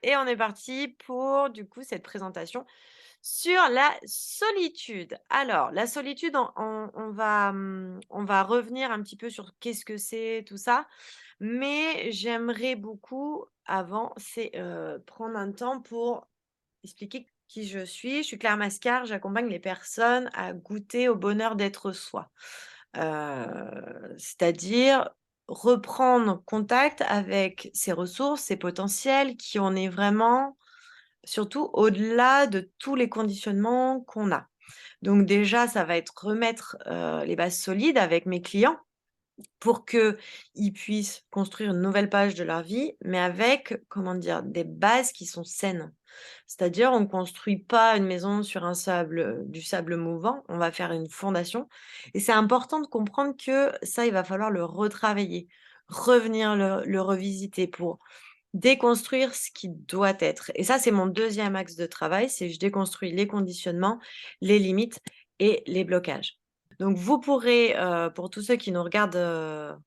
Et on est parti pour, du coup, cette présentation sur la solitude. Alors, la solitude, on va revenir un petit peu sur qu'est-ce que c'est, tout ça. Mais j'aimerais beaucoup, avant, c'est, prendre un temps pour expliquer qui je suis. Je suis Claire Mascar, j'accompagne les personnes à goûter au bonheur d'être soi. C'est-à-dire reprendre contact avec ses ressources, ses potentiels, qui on est vraiment, surtout au-delà de tous les conditionnements qu'on a. Donc déjà, ça va être remettre, les bases solides avec mes clients pour qu'ils puissent construire une nouvelle page de leur vie, mais avec, comment dire, des bases qui sont saines. C'est-à-dire, on ne construit pas une maison sur du sable mouvant, on va faire une fondation. Et c'est important de comprendre que ça, il va falloir le retravailler, revenir le revisiter pour déconstruire ce qui doit être. Et ça, c'est mon deuxième axe de travail, c'est je déconstruis les conditionnements, les limites et les blocages. Donc vous pourrez, pour tous ceux qui nous regardent,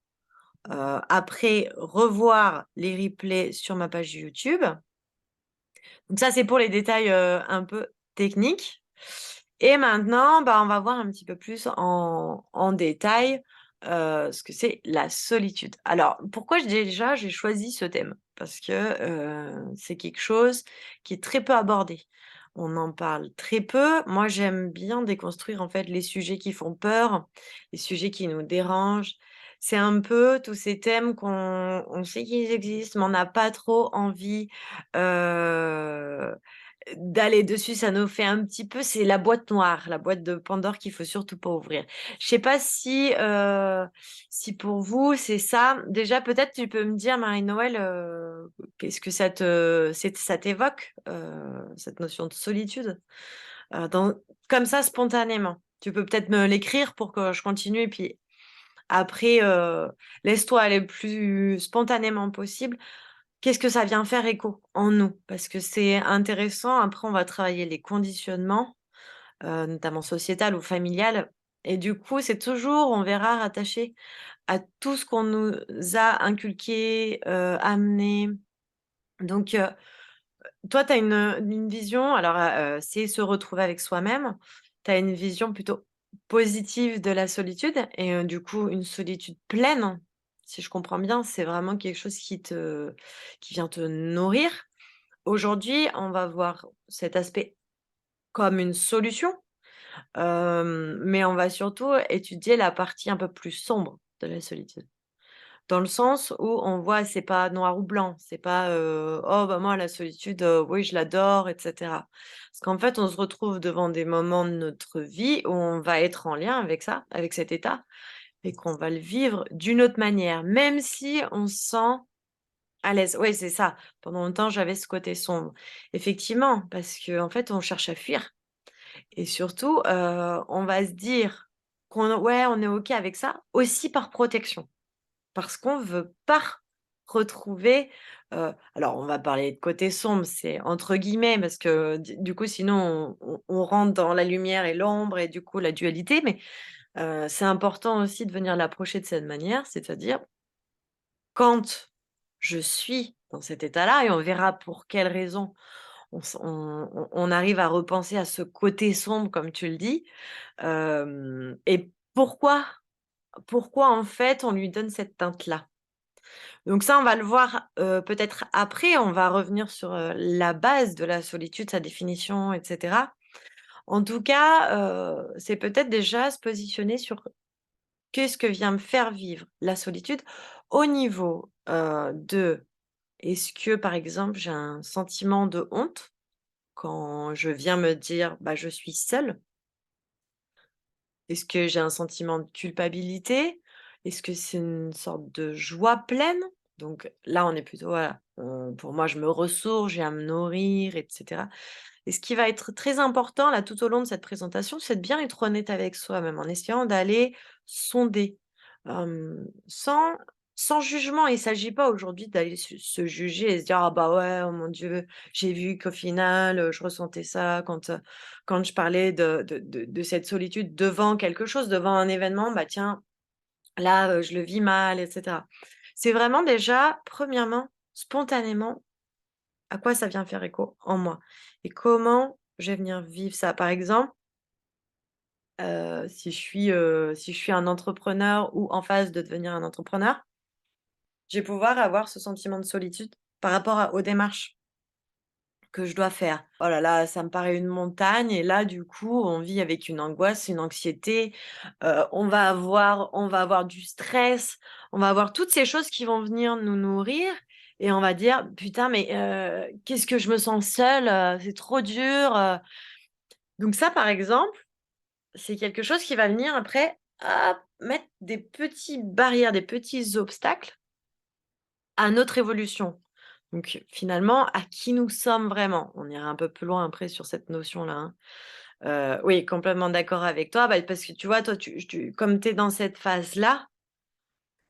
après, revoir les replays sur ma page YouTube. Donc ça, c'est pour les détails, un peu techniques. Et maintenant, bah, on va voir un petit peu plus en détail, ce que c'est la solitude. Alors, pourquoi j'ai choisi ce thème? Parce que, c'est quelque chose qui est très peu abordé. On en parle très peu. Moi, j'aime bien déconstruire, en fait, les sujets qui font peur, les sujets qui nous dérangent. C'est un peu tous ces thèmes on sait qu'ils existent, mais on n'a pas trop envie, heu d'aller dessus. Ça nous fait un petit peu, c'est la boîte noire, la boîte de Pandore qu'il faut surtout pas ouvrir. Je sais pas si pour vous c'est ça? Déjà peut-être tu peux me dire Marie-Noël, qu'est-ce que ça t'évoque, cette notion de solitude? Dans comme ça spontanément. Tu peux peut-être me l'écrire pour que je continue et puis après, laisse-toi aller le plus spontanément possible. Qu'est-ce que ça vient faire écho en nous? Parce que c'est intéressant. Après, on va travailler les conditionnements, notamment sociétal ou familial. Et du coup, c'est toujours, on verra, rattaché à tout ce qu'on nous a inculqué, amené. Donc, toi, tu as une vision, alors, c'est se retrouver avec soi-même. Tu as une vision plutôt positive de la solitude et du coup, une solitude pleine, si je comprends bien, c'est vraiment quelque chose qui vient te nourrir. Aujourd'hui, on va voir cet aspect comme une solution, mais on va surtout étudier la partie un peu plus sombre de la solitude. Dans le sens où on voit, c'est pas noir ou blanc, c'est pas, «Oh bah, moi la solitude, oui je l'adore» et cetera. Parce qu'en fait, on se retrouve devant des moments de notre vie où on va être en lien avec ça, avec cet état et qu'on va le vivre d'une autre manière, même si on se sent à l'aise. Oui, c'est ça. Pendant longtemps, j'avais ce côté sombre. Effectivement, parce qu'en fait, on cherche à fuir et surtout, on va se dire qu'on ouais, on est OK avec ça, aussi par protection. Parce qu'on veut pas retrouver, alors on va parler de côté sombre, c'est entre guillemets parce que du coup sinon on rentre dans la lumière et l'ombre et du coup la dualité, mais c'est important aussi de venir l'approcher de cette manière, c'est-à-dire quand je suis dans cet état-là et on verra pour quelles raisons on arrive à repenser à ce côté sombre comme tu le dis, et pourquoi en fait on lui donne cette teinte-là? Donc ça, on va le voir, peut-être après, on va revenir sur, la base de la solitude, sa définition et cetera. En tout cas, c'est peut-être déjà se positionner sur qu'est-ce que vient me faire vivre la solitude au niveau, de est-ce que, par exemple, j'ai un sentiment de honte quand je viens me dire: «Bah, je suis seule»? Est-ce que j'ai un sentiment de culpabilité? Est-ce que c'est une sorte de joie pleine? Donc là, on est plutôt voilà, pour moi, je me ressource, j'ai à me nourrir et cetera. Et ce qui va être très important là, tout au long de cette présentation, c'est de bien être honnête avec soi-même, en essayant d'aller sonder, sans jugement. Il ne s'agit pas aujourd'hui d'aller se juger et se dire: «Ah bah ouais, oh mon Dieu, j'ai vu qu'au final, je ressentais ça quand je parlais de cette solitude devant quelque chose, devant un événement, bah tiens, Là, je le vis mal et cetera. C'est vraiment déjà, premièrement, spontanément, à quoi ça vient faire écho en moi et comment je vais venir vivre ça. Par exemple, si je suis un entrepreneur ou en phase de devenir un entrepreneur, je vais pouvoir avoir ce sentiment de solitude par rapport aux démarches que je dois faire. Oh là là, ça me paraît une montagne et là, du coup, on vit avec une angoisse, une anxiété, on va avoir du stress, on va avoir toutes ces choses qui vont venir nous nourrir et on va dire: «Putain, mais qu'est-ce que je me sens seule, c'est trop dur», donc ça, par exemple, c'est quelque chose qui va venir après, hop, mettre des petites barrières, des petits obstacles à notre évolution. Donc finalement, à qui nous sommes vraiment? On ira un peu plus loin après sur cette notion-là, hein. Oui, complètement d'accord avec toi, bah, parce que tu vois, toi, comme tu es dans cette phase-là,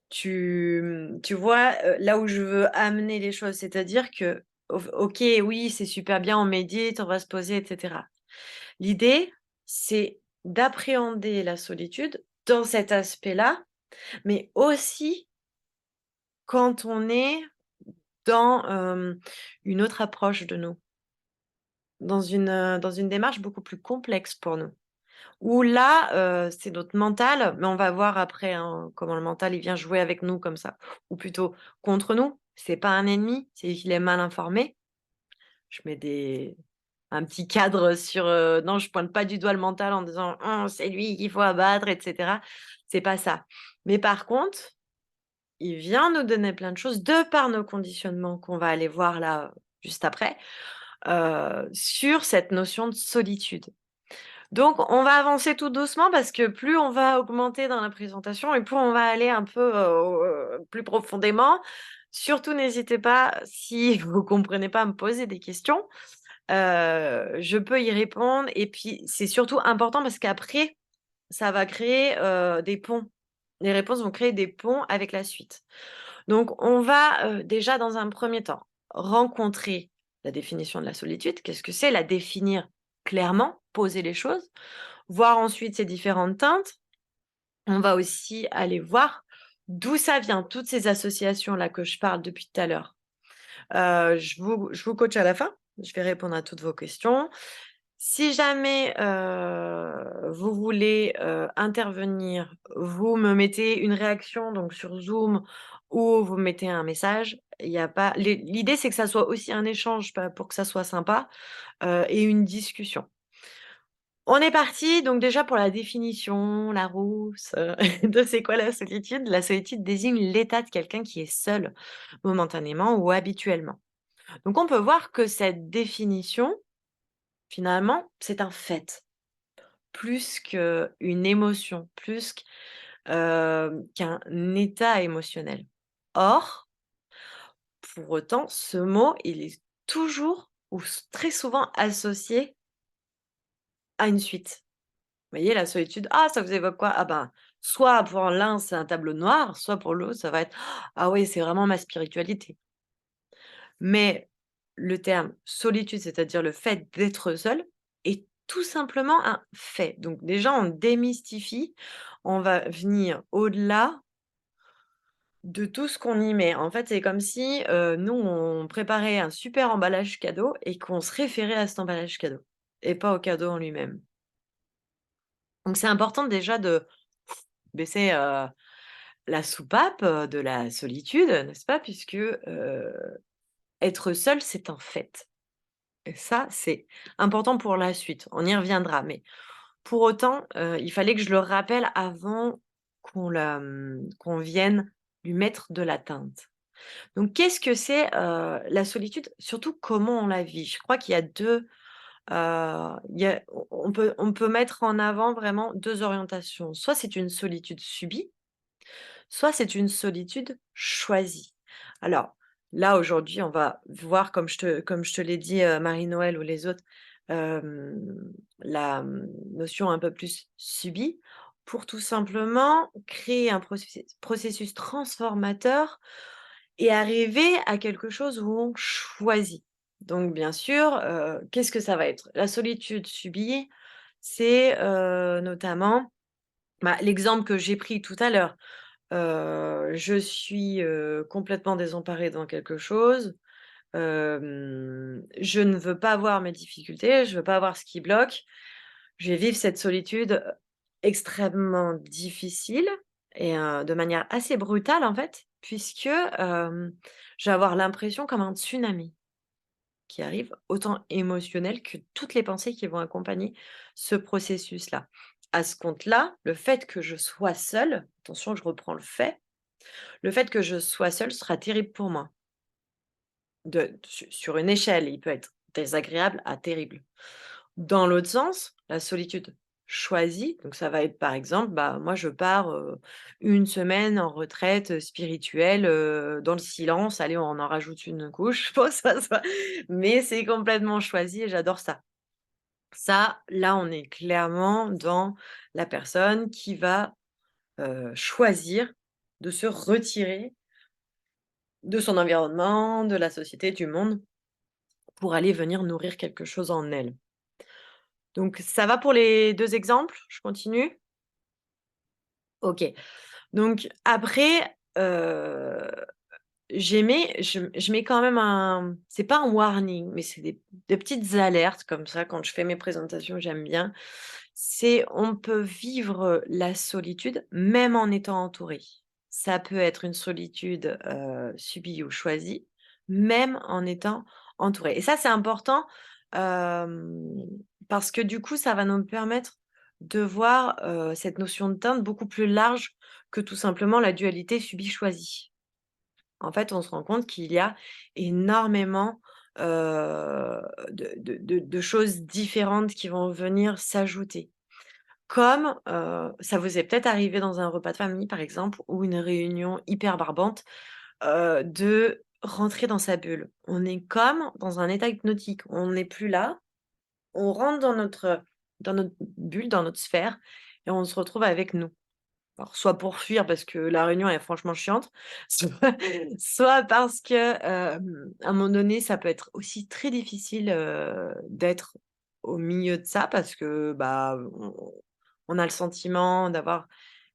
tu vois, là où je veux amener les choses, c'est-à-dire que, OK, oui, c'est super bien, on médite, on va se poser et cetera. L'idée, c'est d'appréhender la solitude dans cet aspect-là, mais aussi quand on est dans, une autre approche de nous. Dans une démarche beaucoup plus complexe pour nous. Où là, c'est notre mental, mais on va voir après, hein, comment le mental, il vient jouer avec nous comme ça, ou plutôt contre nous. C'est pas un ennemi, c'est qu'il est mal informé. Je mets un petit cadre sur, non, je pointe pas du doigt le mental en disant: «Oh, c'est lui qu'il faut abattre» et cetera. C'est pas ça. Mais par contre, il vient nous donner plein de choses de par nos conditionnements qu'on va aller voir là, juste après, sur cette notion de solitude. Donc on va avancer tout doucement parce que plus on va augmenter dans la présentation et plus on va aller un peu, plus profondément. Surtout n'hésitez pas, si vous comprenez pas, à me poser des questions, je peux y répondre et puis c'est surtout important parce qu'après, ça va créer, des ponts. Les réponses vont créer des ponts avec la suite. Donc on va, déjà dans un premier temps, rencontrer la définition de la solitude. Qu'est-ce que c'est? La définir clairement, poser les choses, voir ensuite ses différentes teintes. On va aussi aller voir d'où ça vient, toutes ces associations-là que je parle depuis tout à l'heure. Je vous coach à la fin, je vais répondre à toutes vos questions. Si jamais, vous voulez, intervenir, vous me mettez une réaction donc sur Zoom ou vous me mettez un message. Il y a pas l'idée c'est que ça soit aussi un échange, pas pour que ça soit sympa, et une discussion. On est parti donc déjà pour la définition, Larousse, de c'est quoi la solitude. La solitude désigne l'état de quelqu'un qui est seul, momentanément ou habituellement. Donc on peut voir que cette définition, finalement, c'est un fait. Plus qu'une émotion, plus qu'un état émotionnel. Or, pour autant, ce mot, il est toujours ou très souvent associé à une suite. Vous voyez, la solitude, ah, ça vous évoque quoi? Ah ben, soit pour l'un, c'est un tableau noir, soit pour l'autre, ça va être, ah oui, c'est vraiment ma spiritualité. Mais le terme solitude, c'est-à-dire le fait d'être seul, est tout simplement un fait. Donc déjà, on démystifie, on va venir au-delà de tout ce qu'on y met. En fait, c'est comme si, nous, on préparait un super emballage cadeau et qu'on se référait à cet emballage cadeau et pas au cadeau en lui-même. Donc c'est important déjà de baisser, la soupape, de la solitude, n'est-ce pas? Puisque, être seul, c'est un fait. Et ça, c'est important pour la suite. On y reviendra, mais pour autant, il fallait que je le rappelle avant qu'on vienne lui mettre de la teinte. Donc qu'est-ce que c'est, la solitude? Surtout comment on la vit? Je crois qu'il y a 2, il y a on peut mettre en avant vraiment 2 orientations. Soit c'est une solitude subie, soit c'est une solitude choisie. Alors là, aujourd'hui, on va voir comme je te l'ai dit, Marie-Noël ou les autres, hem, la, notion un peu plus subie pour tout simplement créer un processus transformateur et arriver à quelque chose où on choisit. Donc bien sûr, qu'est-ce que ça va être? La solitude subie, c'est, notamment, bah, l'exemple que j'ai pris tout à l'heure. je suis, complètement désemparée dans quelque chose, je ne veux pas voir mes difficultés, je veux pas voir ce qui bloque. Je vais vivre cette solitude, extrêmement difficile et de manière assez brutale, en fait, puisque, je vais avoir l'impression comme un tsunami qui arrive, autant émotionnel que toutes les pensées qui vont accompagner ce processus-là. À ce compte-là, le fait que je sois seule, attention, je reprends le fait que je sois seule sera terrible pour moi. Sur une échelle, il peut être désagréable à terrible. Dans l'autre sens, la solitude choisie, donc ça va être par exemple, bah, moi je pars, 1 semaine en retraite, spirituelle, dans le silence. Allez, on en rajoute une couche pour que ça soit mais c'est complètement choisi et j'adore ça. Ça, là, on est clairement dans la personne qui va, choisir de se retirer de son environnement, de la société, du monde, pour aller venir nourrir quelque chose en elle. Donc ça va pour les 2 exemples? Je continue? OK. Donc après, je mets quand même un c'est pas un warning, mais c'est des petites alertes comme ça quand je fais mes présentations, j'aime bien. C'est on peut vivre, la solitude même en étant entouré. Ça peut être une solitude, subie ou choisie, même en étant entouré. Et ça, c'est important, hem, parce que du coup, ça va nous permettre de voir, cette notion de teinte beaucoup plus large que tout simplement la dualité subie-choisie. En fait, on se rend compte qu'il y a énormément, de choses différentes qui vont venir s'ajouter. Comme, ça vous est peut-être arrivé dans un repas de famille, par exemple, ou une réunion hyper barbante, de rentrer dans sa bulle. On est comme dans un état hypnotique. On n'est plus là, on rentre dans notre bulle, dans notre sphère et on se retrouve avec nous. Alors soit pour fuir parce que la réunion est franchement chiante, soit soit parce que, à un moment donné, ça peut être aussi très difficile, d'être au milieu de ça parce que, bah, on a le sentiment d'avoir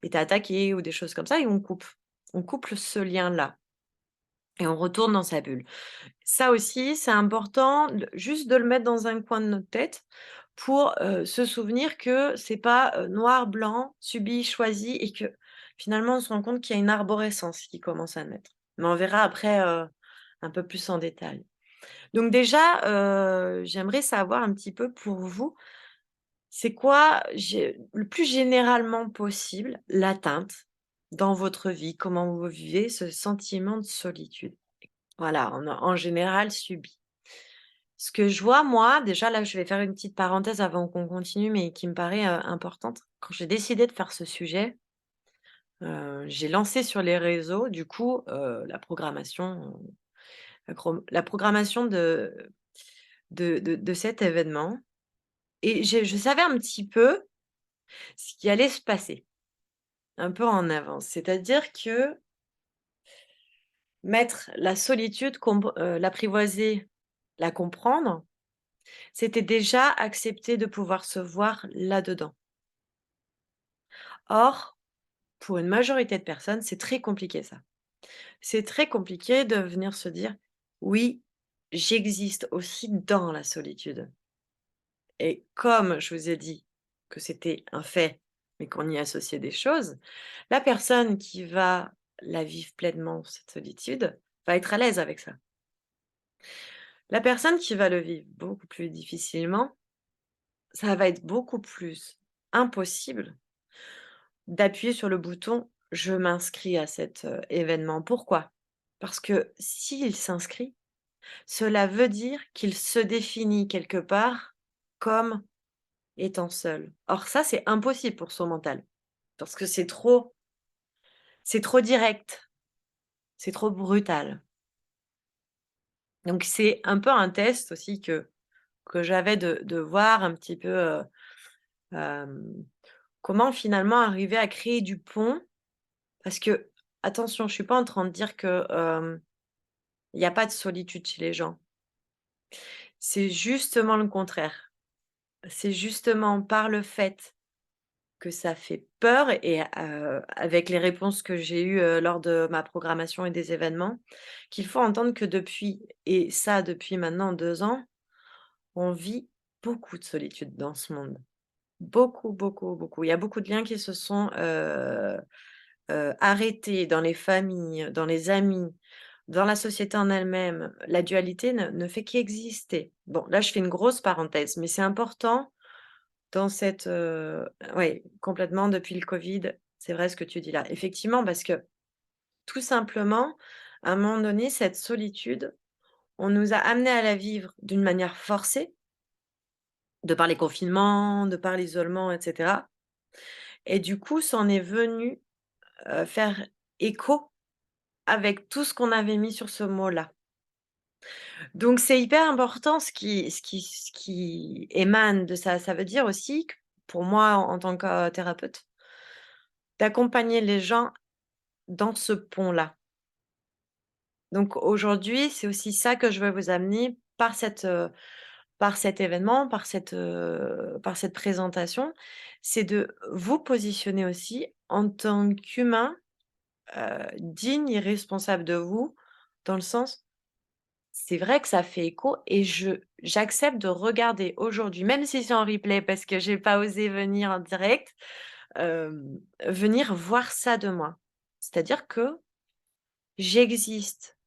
été attaqué ou des choses comme ça et on coupe. On coupe ce lien-là et on retourne dans sa bulle. Ça aussi, c'est important juste de le mettre dans un coin de notre tête pour, se souvenir que c'est pas, noir, blanc, subi, choisi et que finalement on se rend compte qu'il y a une arborescence qui commence à naître. Mais on verra après, un peu plus en détail. Donc déjà, j'aimerais savoir un petit peu pour vous, c'est quoi le plus généralement possible l'atteinte dans votre vie? Comment vous vivez ce sentiment de solitude? Voilà, en général subi. Ce que je vois moi, déjà là, je vais faire une petite parenthèse avant qu'on continue, mais qui me paraît, importante. Quand j'ai décidé de faire ce sujet, j'ai lancé sur les réseaux du coup, la programmation de cet événement et je savais un petit peu ce qui allait se passer, un peu en avance. C'est-à-dire que mettre la solitude, l'apprivoiser, la comprendre, c'était déjà accepter de pouvoir se voir là-dedans. Or, pour une majorité de personnes, c'est très compliqué ça. C'est très compliqué de venir se dire: «Oui, j'existe aussi dans la solitude» et comme je vous ai dit que c'était un fait, mais qu'on y associait des choses, la personne qui va la vivre pleinement, cette solitude, va être à l'aise avec ça. La personne qui va le vivre beaucoup plus difficilement, ça va être beaucoup plus impossible d'appuyer sur le bouton «Je m'inscris à cet, événement». Pourquoi? Parce que s'il s'inscrit, cela veut dire qu'il se définit quelque part comme étant seul. Or ça, c'est impossible pour son mental, parce que c'est trop direct, c'est trop brutal. Donc c'est un peu un test aussi que j'avais de voir un petit peu, hem, comment finalement arriver à créer du pont. Parce que, attention, je suis pas en train de dire que, il y a pas de solitude chez les gens. C'est justement le contraire. C'est justement par le fait que ça fait peur et avec les réponses que j'ai eues, lors de ma programmation et des événements, qu'il faut entendre que depuis maintenant 2 ans, on vit beaucoup de solitude dans ce monde. Beaucoup, beaucoup, beaucoup. Il y a beaucoup de liens qui se sont, arrêtés dans les familles, dans les amis, dans la société en elle-même. La dualité ne fait qu'exister. Bon, là, je fais une grosse parenthèse, mais c'est important dans cette, oui, complètement depuis le covid, c'est vrai ce que tu dis là. Effectivement, parce que tout simplement, à un moment donné, cette solitude, on nous a amenés à la vivre d'une manière forcée, de par les confinements, de par l'isolement et cetera et du coup, c'en est venu, faire écho avec tout ce qu'on avait mis sur ce mot-là. Donc c'est hyper important ce qui émane de ça. Ça veut dire aussi que pour moi, en tant que thérapeute, d'accompagner les gens dans ce pont-là. Donc aujourd'hui, c'est aussi ça que je veux vous amener par cet événement, par cette présentation. C'est de vous positionner aussi en tant qu'humain, digne et responsable de vous, dans le sens, c'est vrai que ça fait écho et j'accepte de regarder aujourd'hui, même si c'est en replay parce que j'ai pas osé venir en direct, venir voir ça de moi. C'est-à-dire que j'existe.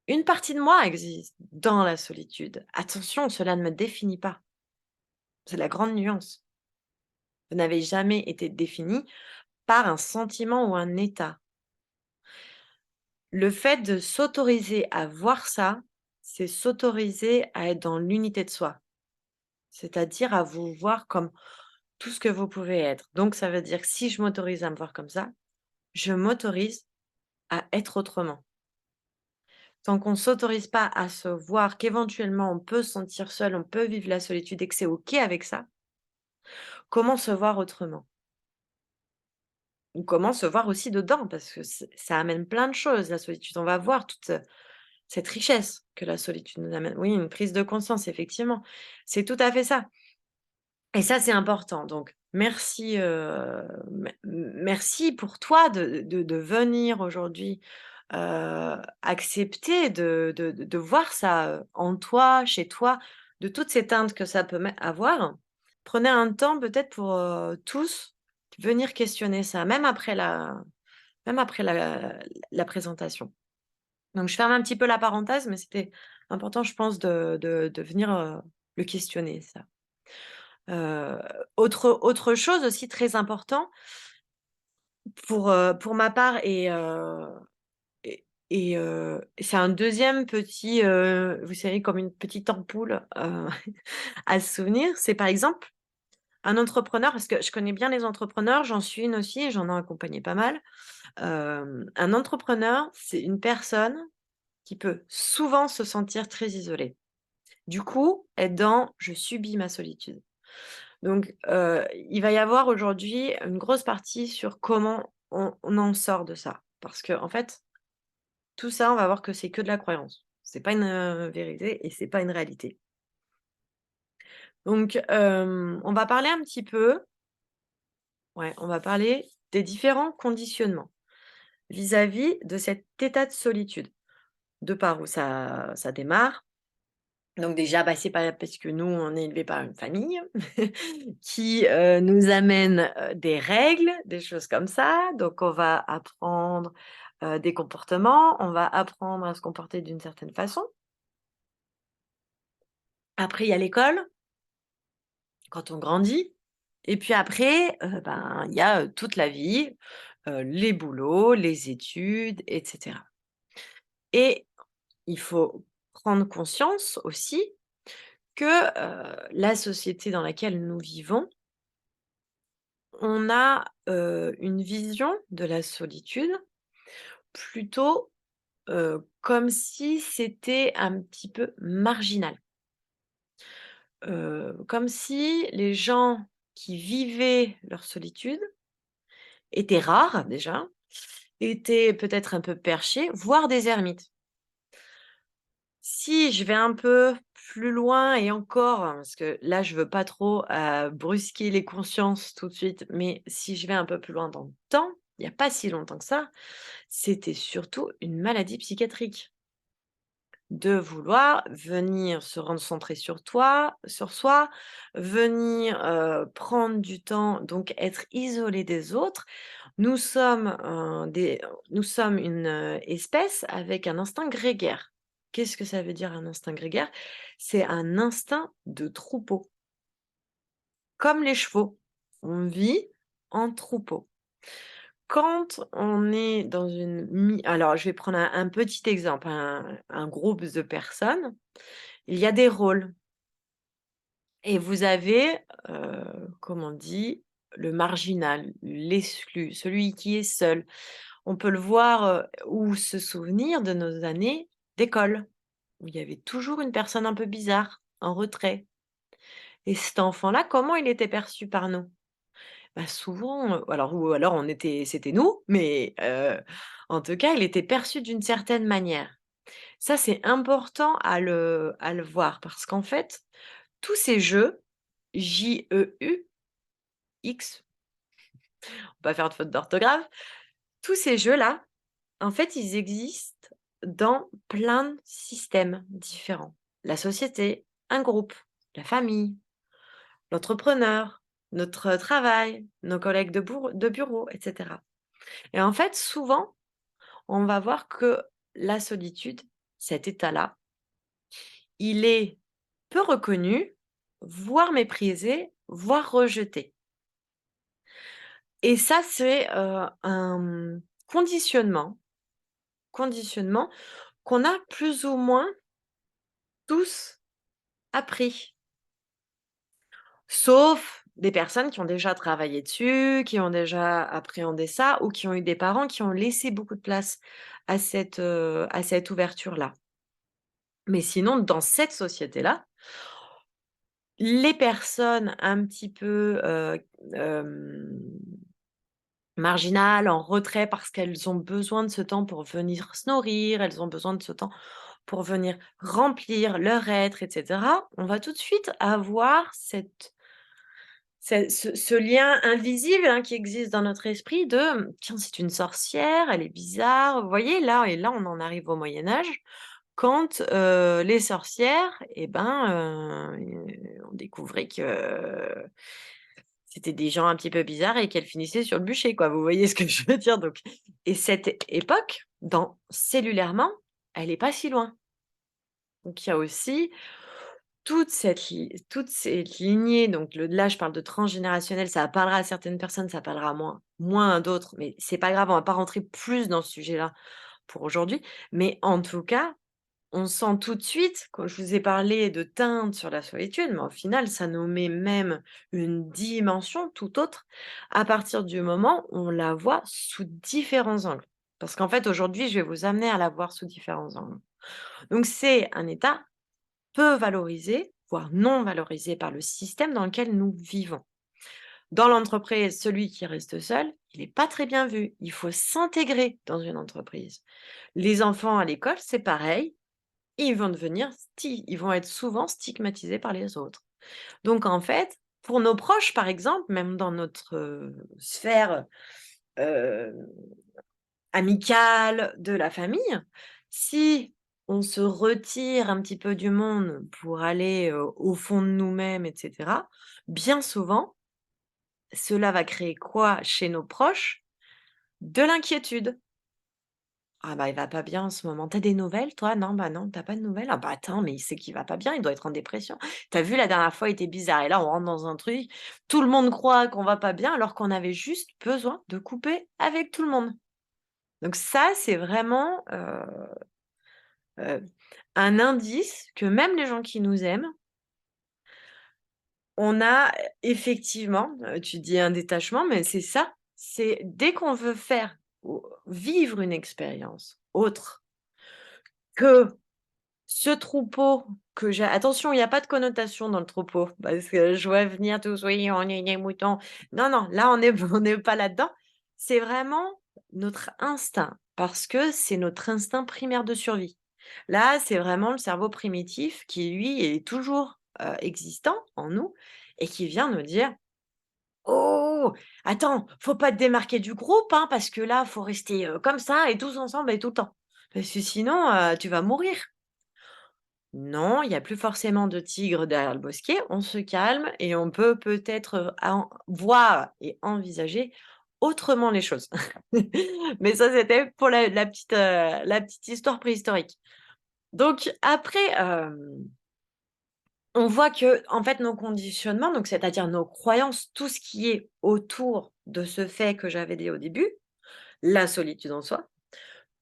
Une partie de moi existe dans la solitude. Attention, cela ne me définit pas. C'est la grande nuance. Vous n'avez jamais été défini par un sentiment ou un état. Le fait de s'autoriser à voir ça, c'est s'autoriser à être dans l'unité de soi, c'est-à-dire à vous voir comme tout ce que vous pouvez être. Donc ça veut dire que si je m'autorise à me voir comme ça, je m'autorise à être autrement. Tant qu'on ne s'autorise pas à se voir qu'éventuellement on peut se sentir seul, on peut vivre la solitude et que c'est OK avec ça, comment se voir autrement? Ou comment se voir aussi dedans? Parce que ça amène plein de choses, la solitude. On va voir toute, cette richesse que la solitude nous amène. Oui, une prise de conscience, effectivement. C'est tout à fait ça et ça, c'est important donc merci, merci pour toi de venir aujourd'hui, accepter de voir ça, en toi, chez toi, de toutes ces teintes que ça peut avoir. Prenez un temps peut-être pour, tous venir questionner ça, même après la présentation. Donc je ferme un petit peu la parenthèse, mais c'était important, je pense, de venir, le questionner ça. Heu, autre chose aussi très important pour ma part et c'est un deuxième petit, vous savez comme une petite ampoule, à se souvenir, c'est par exemple un entrepreneur parce que je connais bien les entrepreneurs, j'en suis une aussi et j'en ai accompagné pas mal. Un entrepreneur, c'est une personne qui peut souvent se sentir très isolée. Du coup, être dans: «Je subis ma solitude». Donc, il va y avoir aujourd'hui une grosse partie sur comment on en sort de ça. Parce qu'en fait, tout ça, on va voir que c'est que de la croyance. C'est pas une, vérité et c'est pas une réalité. Donc, on va parler un petit peu ouais, on va parler des différents conditionnements vis-à-vis de cet état de solitude. De par où ça démarre. Donc déjà, bah, c'est pas parce que nous, on est élevé par une famille qui, nous amène, des règles, des choses comme ça. Donc on va apprendre, des comportements, on va apprendre à se comporter d'une certaine façon. Après, il y a l'école, quand on grandit et puis après, ben, il y a, toute la vie, les boulots, les études et cetera et il faut prendre conscience aussi que, la société dans laquelle nous vivons, on a, une vision de la solitude plutôt, comme si c'était un petit peu marginal. Comme si les gens qui vivaient leur solitude étaient rares déjà, étaient peut-être un peu perchés, voire des ermites. Si je vais un peu plus loin et encore, hein, parce que là, je veux pas trop, brusquer les consciences tout de suite, mais si je vais un peu plus loin dans le temps, il y a pas si longtemps que ça, c'était surtout une maladie psychiatrique. De vouloir venir se recentrer sur soi, venir, prendre du temps, donc être isolé des autres. Nous sommes, nous sommes une, espèce avec un instinct grégaire. Qu'est-ce que ça veut dire un instinct grégaire? C'est un instinct de troupeau, comme les chevaux. On vit en troupeau. Quand on est dans une alors je vais prendre un petit exemple, un groupe de personnes, il y a des rôles et vous avez, comme on dit, le marginal, l'exclu, celui qui est seul. On peut le voir, ou se souvenir de nos années d'école, où il y avait toujours une personne un peu bizarre, en retrait. Et cet enfant-là, comment il était perçu par nous? Bah, souvent, ou alors c'était nous, mais en tout cas, il était perçu d'une certaine manière. Ça, c'est important à le voir parce qu'en fait, tous ces jeux, J-E-U-X, faut pas faire de faute d'orthographe, tous ces jeux-là, en fait, ils existent dans plein de systèmes différents. La société, un groupe, la famille, l'entrepreneur, notre travail, nos collègues de bureau, et cetera. Et en fait, souvent, on va voir que la solitude, cet état-là, il est peu reconnu, voire méprisé, voire rejeté. Et ça, c'est, un conditionnement qu'on a plus ou moins tous appris. Sauf des personnes qui ont déjà travaillé dessus, qui ont déjà appréhendé ça ou qui ont eu des parents qui ont laissé beaucoup de place à cette ouverture-là. Mais sinon, dans cette société-là, les personnes un petit peu, hem, marginales, en retrait parce qu'elles ont besoin de ce temps pour venir se nourrir, elles ont besoin de ce temps pour venir remplir leur être et cetera, on va tout de suite avoir ce lien invisible, hein, qui existe dans notre esprit de: «Tiens, c'est une sorcière, elle est bizarre». Vous voyez? Là, on en arrive au Moyen Âge quand, les sorcières et ben, on découvrait que c'était des gens un petit peu bizarres et qu'elles finissaient sur le bûcher, quoi. Vous voyez ce que je veux dire? Donc et cette époque, dans cellulairement, elle est pas si loin. Donc il y a aussi toute cette lignée, donc là, je parle de transgénérationnel, ça parlera à certaines personnes, ça parlera moins à d'autres, mais c'est pas grave, on va pas rentrer plus dans ce sujet-là pour aujourd'hui. Mais en tout cas, on sent tout de suite, quand je vous ai parlé de teinte sur la solitude, mais au final, ça nous met même une dimension tout autre à partir du moment où on la voit sous différents angles. Parce qu'en fait, aujourd'hui, je vais vous amener à la voir sous différents angles. Donc c'est un état peu valorisé, voire non valorisé par le système dans lequel nous vivons. Dans l'entreprise, celui qui reste seul, il n'est pas très bien vu. Il faut s'intégrer dans une entreprise. Les enfants à l'école, c'est pareil. Ils vont être souvent stigmatisés par les autres. Donc en fait, pour nos proches, par exemple, même dans notre, sphère, heu, amicale, de la famille, si on se retire un petit peu du monde pour aller, au fond de nous-mêmes et cetera, bien souvent, cela va créer quoi chez nos proches? De l'inquiétude. «Ah bah, il va pas bien en ce moment. Tu as des nouvelles toi? Non, bah non, tu as pas de nouvelles? Ah bah attends, mais c'est qu'il va pas bien, il doit être en dépression. Tu as vu la dernière fois, il était bizarre» et là, on rentre dans un truc, tout le monde croit qu'on va pas bien alors qu'on avait juste besoin de couper avec tout le monde. Donc ça, c'est vraiment, un indice que même les gens qui nous aiment, on a effectivement, tu dis un détachement, mais c'est ça. C'est dès qu'on veut faire ou vivre une expérience autre que ce troupeau que j'ai attention, il y a pas de connotation dans le troupeau, parce que je vois venir tous: «Oui, on est des moutons». Non, non, là, on est on n'est pas là-dedans. C'est vraiment notre instinct, parce que c'est notre instinct primaire de survie. Là, c'est vraiment le cerveau primitif qui, lui, est toujours, existant en nous et qui vient nous dire: «Oh! Attends, faut pas te démarquer du groupe, hein, parce que là, faut rester, comme ça et tous ensemble et tout le temps. Parce que sinon, tu vas mourir». Non, il y a plus forcément de tigres derrière le bosquet, on se calme et on peut peut-être, voir et envisager autrement les choses. Mais ça, c'était pour la petite histoire préhistorique. Donc après, on voit que en fait, nos conditionnements, donc c'est-à-dire nos croyances, tout ce qui est autour de ce fait que j'avais dit au début, la solitude en soi,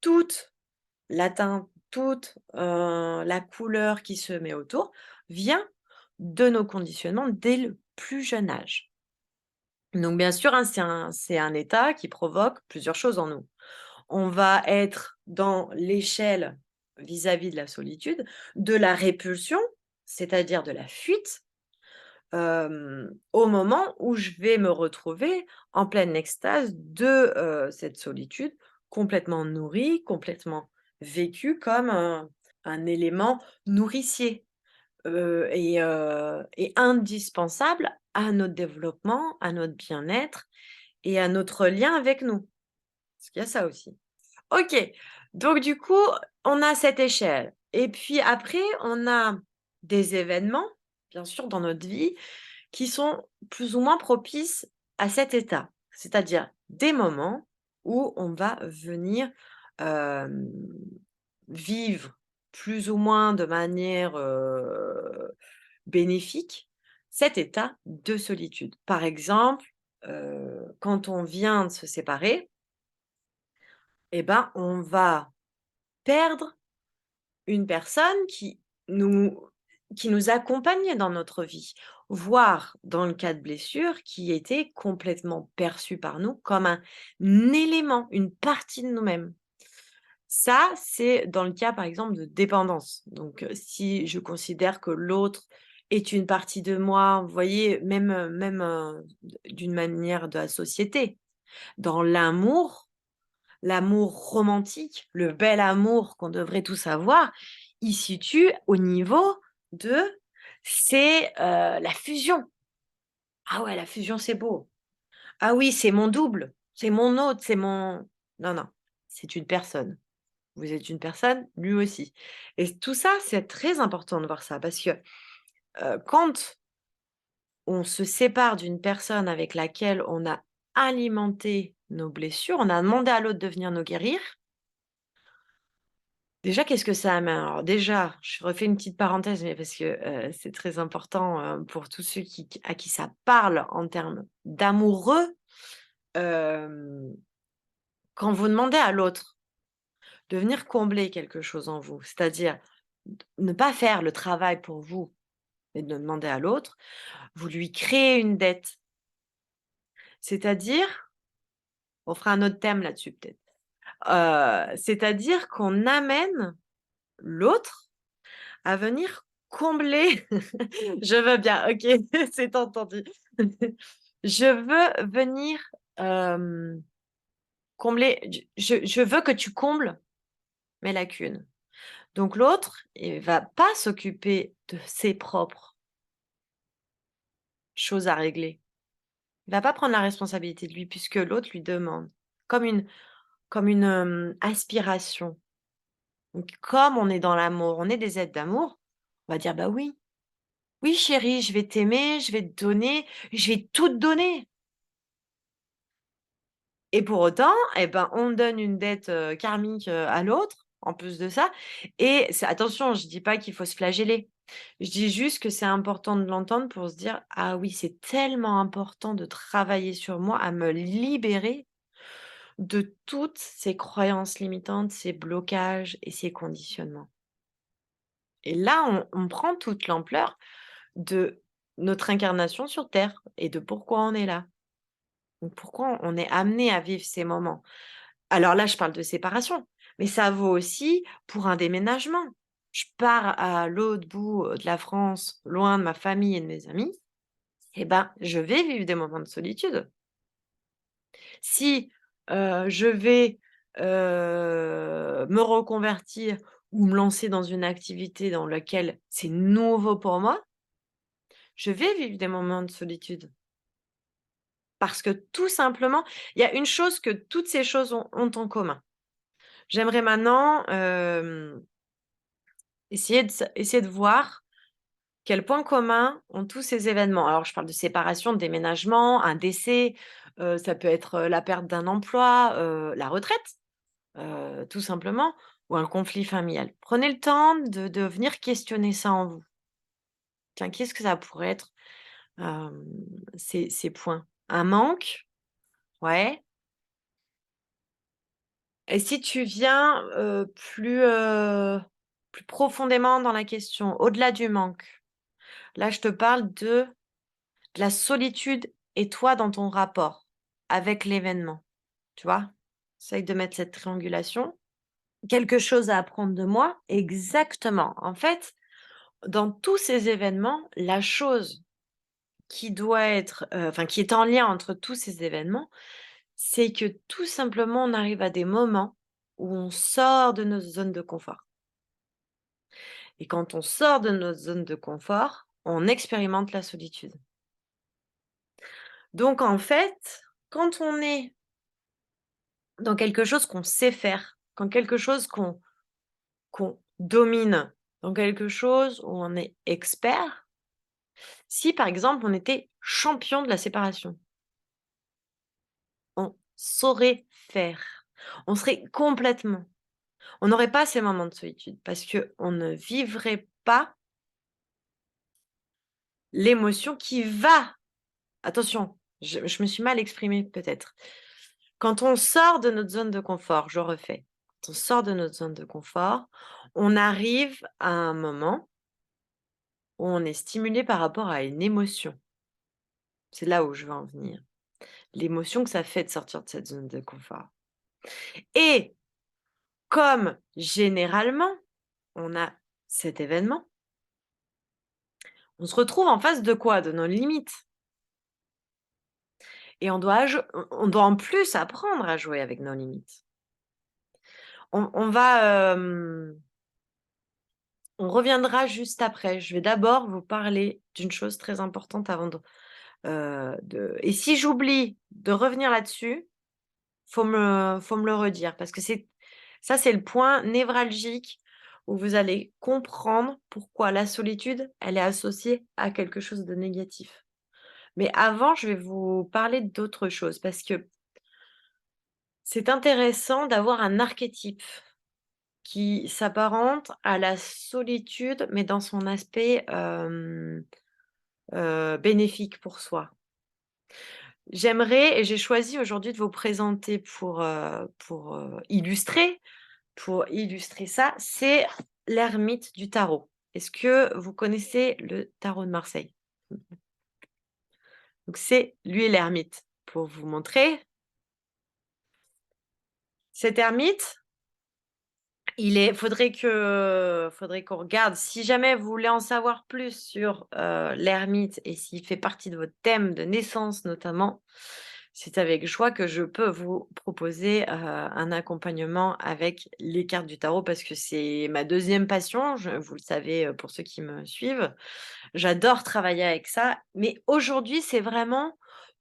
toute la teinte, toute, la couleur qui se met autour, vient de nos conditionnements dès le plus jeune âge. Donc bien sûr, hein, c'est un état qui provoque plusieurs choses en nous. On va être dans l'échelle vis-à-vis de la solitude, de la répulsion, c'est-à-dire de la fuite, au moment où je vais me retrouver en pleine extase de, cette solitude, complètement nourrie, complètement vécue comme un élément nourricier, et indispensable à notre développement, à notre bien-être et à notre lien avec nous. Parce qu'il y a ça aussi. OK, donc du coup, on a cette échelle et puis après on a des événements, bien sûr, dans notre vie qui sont plus ou moins propices à cet état. C'est-à-dire des moments où on va venir, hem, vivre plus ou moins de manière, bénéfique cet état de solitude. Par exemple, quand on vient de se séparer et ben, on va perdre une personne nous qui nous accompagnait dans notre vie, voire dans le cas de blessure, qui était complètement perçue par nous comme un élément, une partie de nous-mêmes. Ça, c'est dans le cas, par exemple, de dépendance. Donc, si je considère que l'autre est une partie de moi, vous voyez, même, d'une manière de la société. Dans l'amour romantique, le bel amour qu'on devrait tous avoir, il se situe au niveau de c'est, la fusion. Ah ouais, la fusion, c'est beau. Ah oui, c'est mon double, c'est mon autre, c'est mon non, non, c'est une personne. Vous êtes une personne, lui aussi. Et tout ça, c'est très important de voir ça parce que, quand on se sépare d'une personne avec laquelle on a alimenté nos blessures, on a demandé à l'autre de venir nous guérir. Déjà, qu'est-ce que ça amène? Alors déjà, je refais une petite parenthèse, mais parce que, c'est très important, pour tous ceux à qui ça parle en termes d'amoureux. Hem, Quand vous demandez à l'autre de venir combler quelque chose en vous, c'est-à-dire ne pas faire le travail pour vous, mais de demander à l'autre, vous lui créez une dette. C'est-à-dire, on fera un autre thème là-dessus peut-être. C'est-à-dire qu'on amène l'autre à venir combler je veux bien, OK, c'est entendu. Je veux venir, hem, combler je veux que tu combles mes lacunes. Donc l'autre, il va pas s'occuper de ses propres choses à régler. Il va pas prendre la responsabilité de lui puisque l'autre lui demande, comme une aspiration. Donc comme on est dans l'amour, on est des êtres d'amour, on va dire: «Bah oui, oui chérie, je vais t'aimer, je vais te donner, je vais tout te donner». Et pour autant, eh ben, on donne une dette, karmique, à l'autre, en plus de ça et c'est attention, je dis pas qu'il faut se flageller. Je dis juste que c'est important de l'entendre pour se dire: «Ah oui, c'est tellement important de travailler sur moi, à me libérer de toutes ces croyances limitantes, ces blocages et ces conditionnements». Et là, on prend toute l'ampleur de notre incarnation sur terre et de pourquoi on est là. Donc pourquoi on est amené à vivre ces moments. Alors là, je parle de séparation, mais ça vaut aussi pour un déménagement. Je pars à l'autre bout, de la France, loin de ma famille et de mes amis, et ben, je vais vivre des moments de solitude. Si, je vais, me reconvertir ou me lancer dans une activité dans laquelle c'est nouveau pour moi, je vais vivre des moments de solitude. Parce que tout simplement, il y a une chose que toutes ces choses ont en commun. J'aimerais maintenant, essayer de voir quels points communs ont tous ces événements. Alors je parle de séparation, de déménagement, un décès, ça peut être, la perte d'un emploi, la retraite, tout simplement, ou un conflit familial. Prenez le temps de venir questionner ça en vous. Tiens, qu'est-ce que ça pourrait être, hem, ces points? Un manque? Ouais. Et si tu viens, plus profondément dans la question, au-delà du manque, là, je te parle de la solitude et toi dans ton rapport avec l'événement, tu vois? Essaye de mettre cette triangulation. Quelque chose à apprendre de moi? Exactement. En fait, dans tous ces événements, la chose qui doit être, enfin qui est en lien entre tous ces événements, c'est que tout simplement, on arrive à des moments où on sort de nos zones de confort. Et quand on sort de notre zone de confort, on expérimente la solitude. Donc en fait, quand on est dans quelque chose qu'on sait faire, quand quelque chose qu'on domine, dans quelque chose où on est expert, si par exemple on était champion de la séparation, on saurait faire. On serait complètement. On n'aurait pas ces moments de solitude parce qu'on ne vivrait pas l'émotion qui va. Attention, je me suis mal exprimée peut-être. Quand on sort de notre zone de confort, je refais. Quand on sort de notre zone de confort, on arrive à un moment où on est stimulé par rapport à une émotion. C'est là où je veux en venir. L'émotion que ça fait de sortir de cette zone de confort. Et comme généralement, on a cet événement, on se retrouve en face de quoi? De nos limites. Et on doit en plus apprendre à jouer avec nos limites. On va, on reviendra juste après. Je vais d'abord vous parler d'une chose très importante avant de et si j'oublie de revenir là-dessus, faut me le redire parce que c'est le point névralgique où vous allez comprendre pourquoi la solitude, elle est associée à quelque chose de négatif. Mais avant, je vais vous parler d'autre chose parce que c'est intéressant d'avoir un archétype qui s'apparente à la solitude, mais dans son aspect, bénéfique pour soi. J'aimerais et j'ai choisi aujourd'hui de vous présenter pour illustrer ça, c'est l'ermite du tarot. Est-ce que vous connaissez le tarot de Marseille? Donc c'est lui l'ermite. Pour vous montrer, cet ermite, faudrait qu'on regarde. Si jamais vous voulez en savoir plus sur, l'ermite et s'il fait partie de votre thème de naissance notamment, c'est avec joie que je peux vous proposer, un accompagnement avec les cartes du tarot parce que c'est ma deuxième passion, vous le savez, pour ceux qui me suivent. J'adore travailler avec ça, mais aujourd'hui, c'est vraiment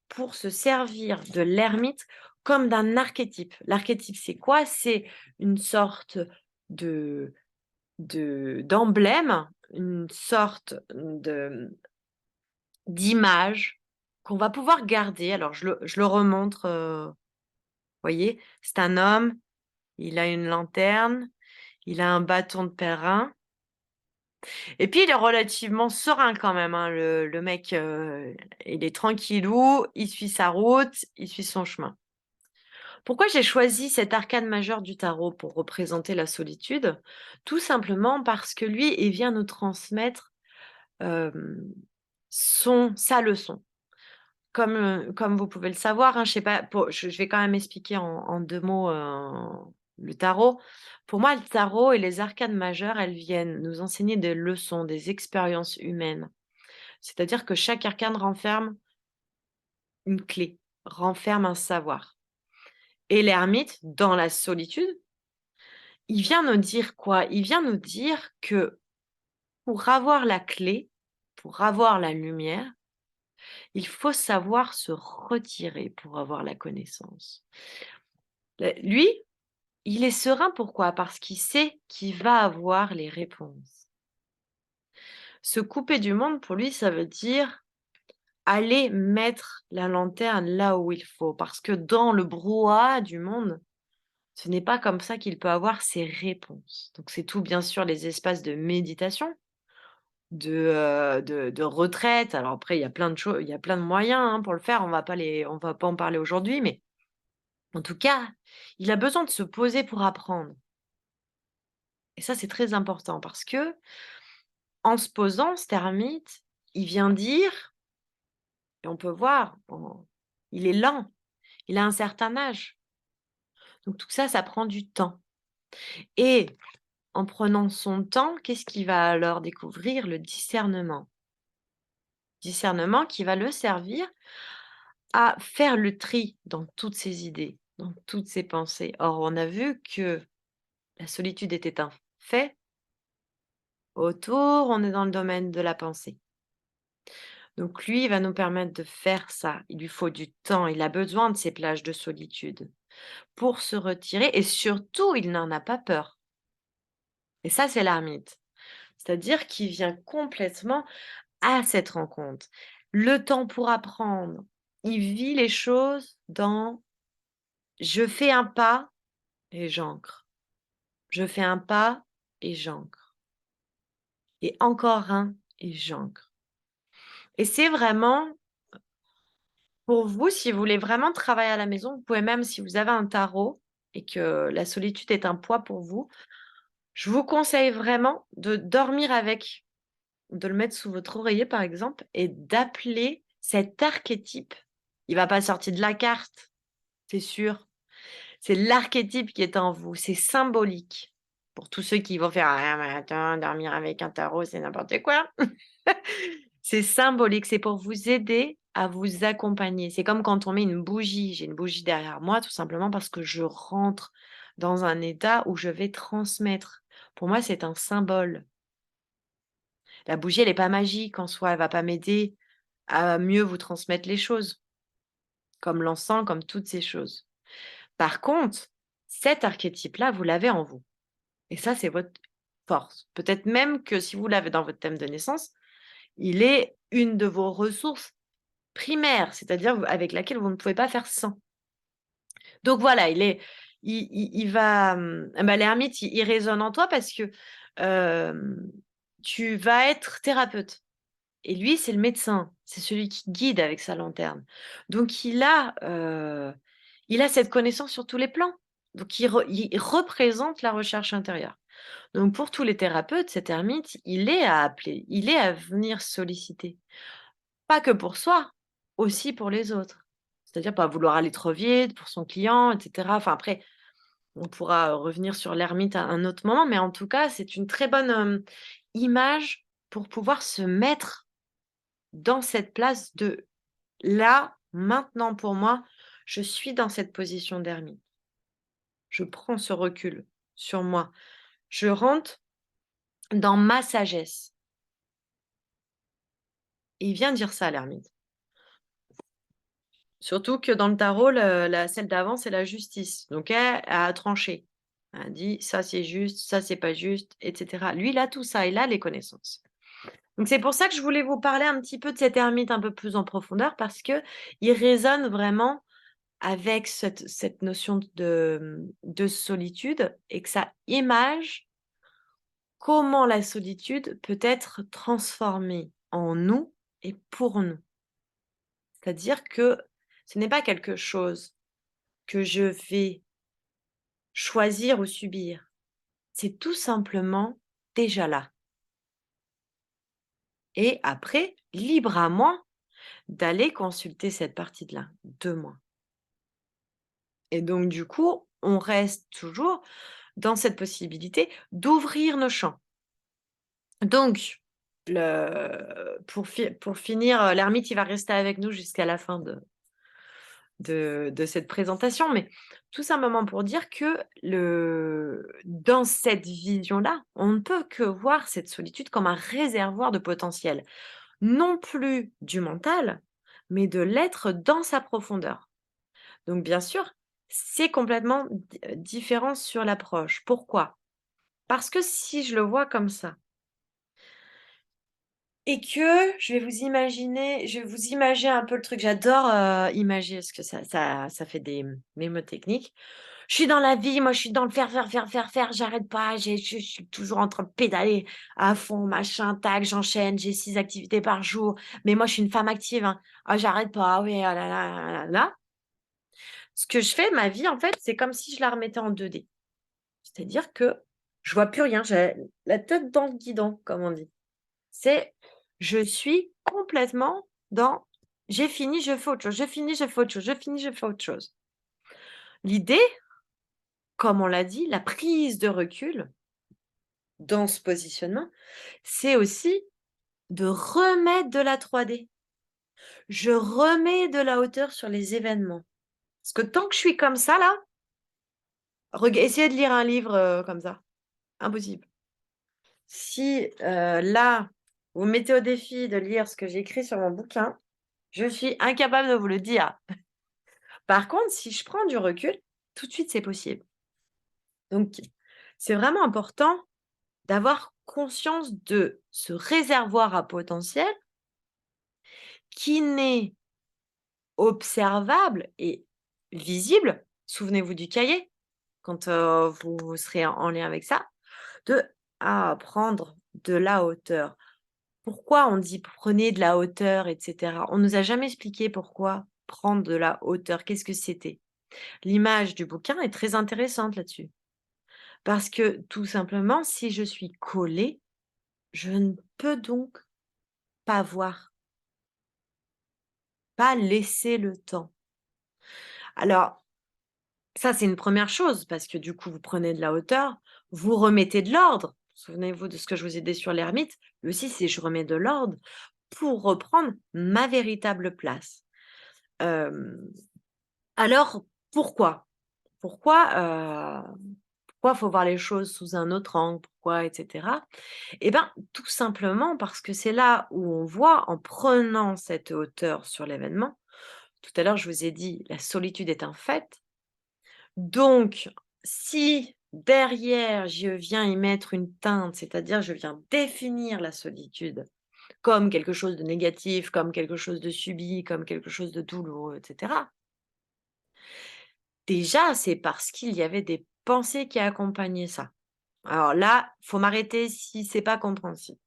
pour se servir de l'ermite comme d'un archétype. L'archétype, c'est quoi? C'est une sorte de d'emblème, une sorte d'image qu'on va pouvoir garder. Alors je le remontre, voyez? C'est un homme, il a une lanterne, il a un bâton de pèlerin et puis il est relativement serein quand même, hein, le mec, il est tranquillou, il suit sa route, il suit son chemin. Pourquoi j'ai choisi cet arcane majeur du tarot pour représenter la solitude? Tout simplement parce que lui, il vient nous transmettre, hem, sa leçon. Comme vous pouvez le savoir, hein, je sais pas, je vais quand même expliquer en 2 mots, le tarot. Pour moi, le tarot et les arcanes majeures, elles viennent nous enseigner des leçons, des expériences humaines. C'est-à-dire que chaque arcane renferme une clé, renferme un savoir et l'ermite, dans la solitude, il vient nous dire quoi? Il vient nous dire que pour avoir la clé, pour avoir la lumière, il faut savoir se retirer pour avoir la connaissance. Lui, il est serein, pourquoi? Parce qu'il sait qu'il va avoir les réponses. Se couper du monde, pour lui, ça veut dire aller mettre la lanterne là où il faut. Parce que dans le brouhaha du monde, ce n'est pas comme ça qu'il peut avoir ses réponses. Donc c'est tout, bien sûr, les espaces de méditation, de retraite. Alors après, il y a plein de choses, il y a plein de moyens, hein, pour le faire. On va pas en parler aujourd'hui, mais en tout cas, il a besoin de se poser pour apprendre. Et ça, c'est très important parce que en se posant, cet ermite, il vient dire, et on peut voir, il est lent, il a un certain âge. Donc tout ça, ça prend du temps. Et en prenant son temps, qu'est-ce qu'il va alors découvrir? Le discernement. Discernement qui va le servir à faire le tri dans toutes ses idées, dans toutes ses pensées. Or, on a vu que la solitude était un fait. Autour, on est dans le domaine de la pensée. Donc lui, il va nous permettre de faire ça. Il lui faut du temps, il a besoin de ces plages de solitude pour se retirer et surtout, il n'en a pas peur. Et ça, c'est l'ermite. C'est-à-dire qu'il vient complètement à cette rencontre. Le temps pour apprendre. Il vit les choses dans je fais un pas et j'ancre. Je fais un pas et j'ancre. Et encore un et j'ancre. Et c'est vraiment pour vous, si vous voulez vraiment travailler à la maison, vous pouvez même, si vous avez un tarot et que la solitude est un poids pour vous, je vous conseille vraiment de dormir avec, de le mettre sous votre oreiller par exemple et d'appeler cet archétype. Il va pas sortir de la carte, c'est sûr. C'est l'archétype qui est en vous, c'est symbolique. Pour tous ceux qui vont faire ah, mais attends, dormir avec un tarot, c'est n'importe quoi. C'est symbolique, c'est pour vous aider à vous accompagner. C'est comme quand on met une bougie. J'ai une bougie derrière moi, tout simplement parce que je rentre dans un état où je vais transmettre. Pour moi, c'est un symbole. La bougie, elle n'est pas magique en soi, elle va pas m'aider à mieux vous transmettre les choses, comme l'encens, comme toutes ces choses. Par contre, cet archétype-là, vous l'avez en vous. Et ça, c'est votre force. Peut-être même que si vous l'avez dans votre thème de naissance, il est une de vos ressources primaires, c'est-à-dire avec laquelle vous ne pouvez pas faire sans. Donc voilà, il va, bah, l'ermite, il résonne en toi parce que tu vas être thérapeute. Et lui, c'est le médecin, c'est celui qui guide avec sa lanterne. Donc il a cette connaissance sur tous les plans. Donc il représente la recherche intérieure. Donc pour tous les thérapeutes, cet ermite, il est à appeler, il est à venir solliciter. Pas que pour soi, aussi pour les autres. C'est-à-dire pas vouloir aller trop vite pour son client et cetera. Enfin après, on pourra, revenir sur l'ermite à un autre moment, mais en tout cas, c'est une très bonne, image pour pouvoir se mettre dans cette place de: «Là, maintenant pour moi, je suis dans cette position d'ermite. Je prends ce recul sur moi. Je rentre dans ma sagesse». Et il vient dire ça, l'ermite. Surtout que dans le tarot, celle d'avant, c'est la justice. Donc elle a tranché. Elle a dit: «Ça, c'est juste, ça, c'est pas juste» et cetera. Lui, il a tout ça, il a les connaissances. Donc c'est pour ça que je voulais vous parler un petit peu de cet ermite un peu plus en profondeur parce que il résonne vraiment avec cette notion de solitude et que ça image comment la solitude peut être transformée en nous et pour nous. C'est-à-dire que ce n'est pas quelque chose que je vais choisir ou subir. C'est tout simplement déjà là. Et après, libre à moi d'aller consulter cette partie de moi. Et donc du coup, on reste toujours dans cette possibilité d'ouvrir nos champs. Donc, pour finir, l'ermite, il va rester avec nous jusqu'à la fin de cette présentation, mais tout simplement pour dire que dans cette vision-là, on ne peut que voir cette solitude comme un réservoir de potentiel, non plus du mental, mais de l'être dans sa profondeur. Donc bien sûr, c'est complètement différent sur l'approche. Pourquoi? Parce que si je le vois comme ça et que je vais vous imager un peu le truc, j'adore, imager parce que ça fait des mnémotechniques. Je suis dans la vie, moi je suis dans le faire, faire, faire, faire, faire, j'arrête pas, je suis toujours en train de pédaler à fond, machin, tac, j'enchaîne, j'ai 6 activités par jour, mais moi je suis une femme active, hein. Ah j'arrête pas, ah oui, ah là là, ah là là. Ce que je fais, ma vie en fait, c'est comme si je la remettais en 2D. C'est-à-dire que je vois plus rien, j'ai la tête dans le guidon, comme on dit. C'est je suis complètement dans: «J'ai fini, je fais autre chose, je finis, je fais autre chose, je finis, je fais autre chose». L'idée, comme on l'a dit, la prise de recul dans ce positionnement, c'est aussi de remettre de la 3D. Je remets de la hauteur sur les événements. Parce que tant que je suis comme ça là, essayez de lire un livre, comme ça, impossible. Si, là, vous me mettez au défi de lire ce que j'ai écrit sur mon bouquin, je suis incapable de vous le dire. Par contre, si je prends du recul, tout de suite, c'est possible. Donc, c'est vraiment important d'avoir conscience de ce réservoir à potentiel qui n'est observable et visible. Souvenez-vous du cahier, quand, vous serez en lien avec ça, de prendre de la hauteur. Pourquoi on dit: «Prenez de la hauteur» et cetera? On nous a jamais expliqué pourquoi prendre de la hauteur, qu'est-ce que c'était? L'image du bouquin est très intéressante là-dessus. Parce que tout simplement, si je suis collée, je ne peux donc pas voir, pas laisser le temps. Alors ça, c'est une première chose parce que du coup, vous prenez de la hauteur, vous remettez de l'ordre. Souvenez-vous de ce que je vous ai dit sur l'ermite. Lui aussi, c'est je remets de l'ordre pour reprendre ma véritable place. Hem, alors pourquoi? Pourquoi faut voir les choses sous un autre angle? Pourquoi et cetera? Eh ben, tout simplement parce que c'est là où on voit en prenant cette hauteur sur l'événement, tout à l'heure je vous ai dit: «La solitude est un fait». Donc si derrière je viens y mettre une teinte, c'est-à-dire je viens définir la solitude comme quelque chose de négatif, comme quelque chose de subi, comme quelque chose de douloureux et cetera. Déjà, c'est parce qu'il y avait des pensées qui accompagnaient ça. Alors là, faut m'arrêter si c'est pas compréhensible.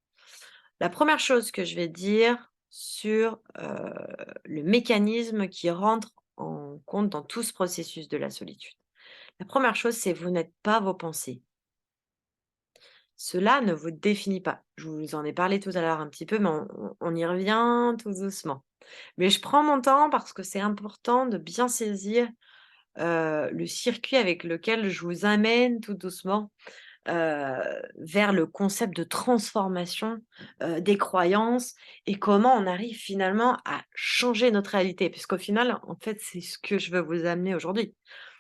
La première chose que je vais dire sur, le mécanisme qui rentre en compte dans tout ce processus de la solitude. La première chose, c'est vous n'êtes pas vos pensées. Cela ne vous définit pas. Je vous en ai parlé tout à l'heure un petit peu, mais on y revient tout doucement. Mais je prends mon temps parce que c'est important de bien saisir, le circuit avec lequel je vous amène tout doucement vers le concept de transformation, des croyances et comment on arrive finalement à changer notre réalité. Puisqu'au final, en fait, c'est ce que je veux vous amener aujourd'hui.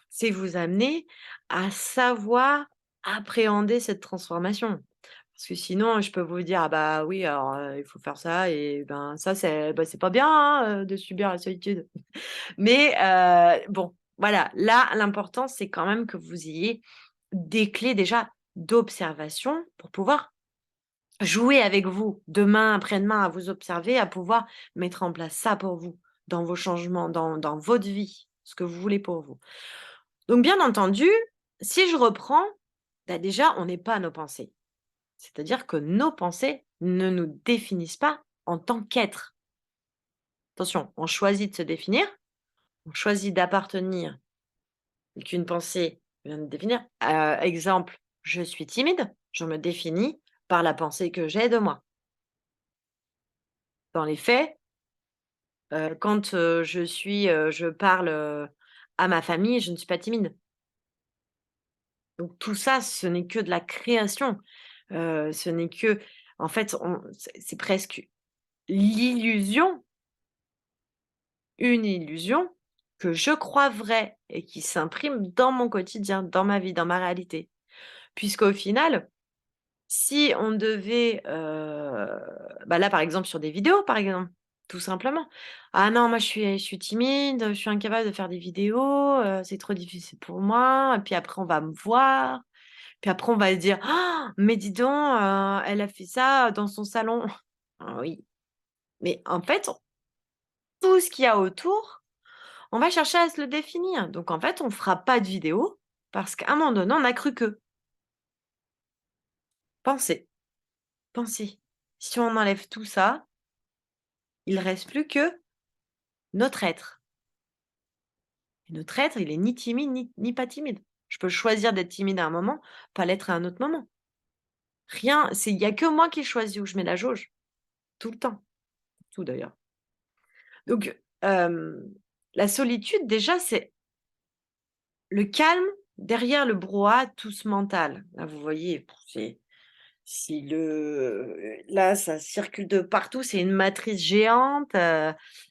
C'est vous amener à savoir appréhender cette transformation. Parce que sinon, je peux vous dire: «Ah bah oui, alors, il faut faire ça et ben ça c'est pas bien, hein, de subir la solitude». Mais bon, voilà, là, l'important, c'est quand même que vous ayez des clés déjà d'observation pour pouvoir jouer avec vous, demain, après-demain, à vous observer, à pouvoir mettre en place ça pour vous, dans vos changements, dans votre vie, ce que vous voulez pour vous. Donc bien entendu, si je reprends, bah, déjà, on n'est pas nos pensées. C'est-à-dire que nos pensées ne nous définissent pas en tant qu'être. Attention, on choisit de se définir, on choisit d'appartenir qu'une pensée vient de définir. Exemple, je suis timide, je me définis par la pensée que j'ai de moi. Dans les faits, quand, je parle, à ma famille, je ne suis pas timide. Donc tout ça, ce n'est que de la création. Ce n'est que en fait, c'est presque l'illusion, une illusion que je crois vraies et qui s'impriment dans mon quotidien, dans ma vie, dans ma réalité. Puisqu'au final, si on devait, bah, là, par exemple, sur des vidéos, par exemple, tout simplement. «Ah non, moi je suis timide, je suis incapable de faire des vidéos, c'est trop difficile pour moi» et puis après on va me voir, puis après on va se dire: «Ah, mais dis donc, elle a fait ça dans son salon». Ah oui, mais en fait, tout ce qu'il y a autour, on va chercher à se le définir. Donc en fait, on fera pas de vidéo parce qu'à un moment donné, on a cru que. Pensez, pensez. Si on enlève tout ça, il reste plus que notre être. Et notre être, il est ni timide ni pas timide. Je peux choisir d'être timide à un moment, pas l'être à un autre moment. Rien, il y a que moi qui choisis où je mets la jauge, tout le temps, tout d'ailleurs. Donc, la solitude déjà, c'est le calme derrière le brouhaha tous mental. Là, vous voyez, c'est si là, ça circule de partout, c'est une matrice géante,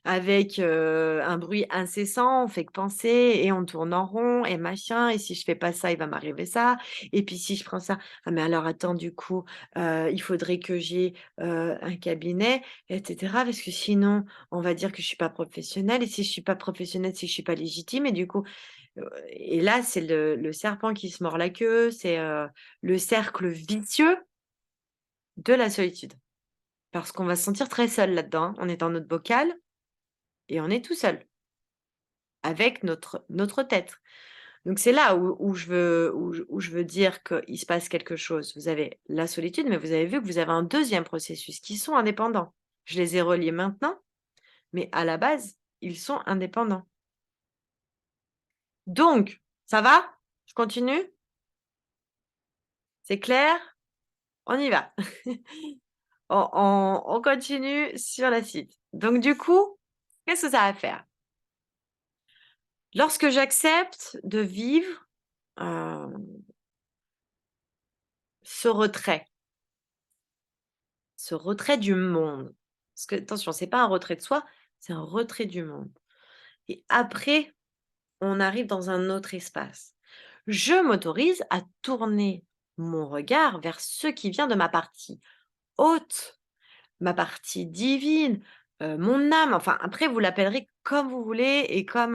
avec, un bruit incessant, on fait que penser et on tourne en rond et machin et si je fais pas ça, il va m'arriver ça et puis si je prends ça, ah mais alors attends du coup, il faudrait que j'ai, un cabinet et cetera parce que sinon on va dire que je suis pas professionnelle et si je suis pas professionnelle, c'est que je suis pas légitime et du coup, et là, c'est le serpent qui se mord la queue, c'est, le cercle vicieux de la solitude. Parce qu'on va se sentir très seul là-dedans, hein. On est dans notre bocal et on est tout seul avec notre tête. Donc c'est là où je veux dire qu'il se passe quelque chose. Vous avez la solitude, mais vous avez vu que vous avez un deuxième processus qui sont indépendants. Je les ai reliés maintenant, mais à la base, ils sont indépendants. Donc, ça va? Je continue? C'est clair? On y va. On continue sur la suite. Donc du coup, qu'est-ce que ça va faire? Lorsque j'accepte de vivre, heu, ce retrait, ce retrait du monde, parce que attention, c'est pas un retrait de soi, c'est un retrait du monde et après, on arrive dans un autre espace. Je m'autorise à tourner mon regard vers ce qui vient de ma partie haute, ma partie divine, mon âme, enfin après vous l'appellerez comme vous voulez et comme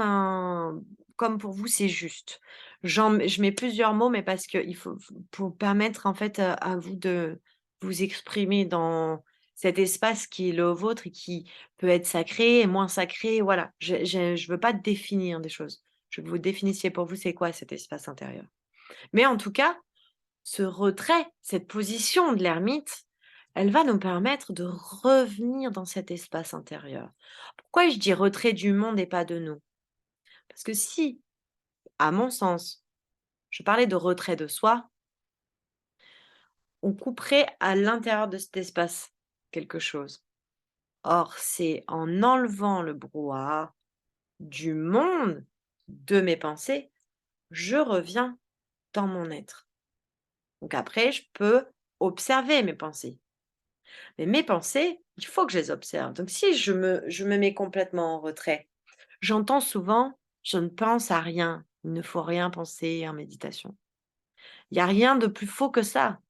pour vous c'est juste. Je mets plusieurs mots, mais parce qu'il faut pour permettre en fait, à vous de vous exprimer dans cet espace qui est le vôtre et qui peut être sacré et moins sacré, voilà. Je veux pas définir des choses. Je veux que vous définissiez pour vous c'est quoi cet espace intérieur. Mais en tout cas, ce retrait, cette position de l'ermite, elle va nous permettre de revenir dans cet espace intérieur. Pourquoi je dis retrait du monde et pas de nous? Parce que si, à mon sens, je parlais de retrait de soi, on couperait à l'intérieur de cet espace quelque chose. Or, c'est en enlevant le brouhaha du monde, de mes pensées, je reviens dans mon être. Donc après, je peux observer mes pensées. Mais mes pensées, il faut que je les observe. Donc si je me mets complètement en retrait, j'entends souvent: «Je ne pense à rien, il ne faut rien penser en méditation». Il y a rien de plus faux que ça.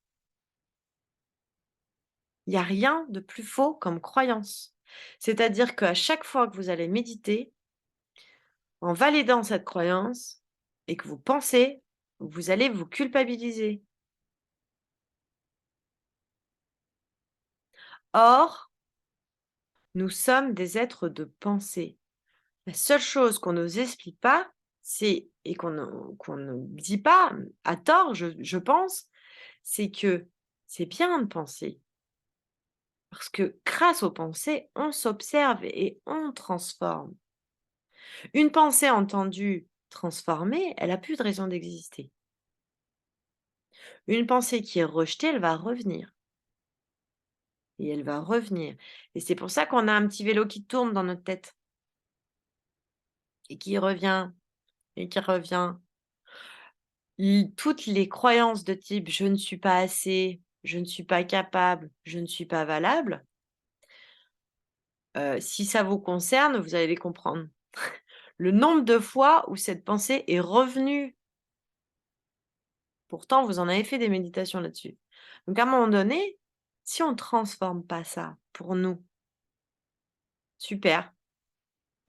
Il y a rien de plus faux comme croyance. C'est-à-dire qu'à chaque fois que vous allez méditer, en validant cette croyance et que vous pensez, vous allez vous culpabiliser. Or, nous sommes des êtres de pensée. La seule chose qu'on nous explique pas, c'est et qu'on ne dit pas, à tort, je pense, c'est que c'est bien de penser. Parce que grâce aux pensées, on s'observe et on transforme. Une pensée entendue, transformée, elle a plus de raison d'exister. Une pensée qui est rejetée, elle va revenir et elle va revenir et c'est pour ça qu'on a un petit vélo qui tourne dans notre tête et qui revient et qui revient. Toutes les croyances de type: «Je ne suis pas assez, je ne suis pas capable, je ne suis pas valable», si ça vous concerne, vous allez les comprendre. le nombre de fois où cette pensée est revenue. Pourtant, vous en avez fait des méditations là-dessus. Donc à un moment donné, si on ne transforme pas ça pour nous, super,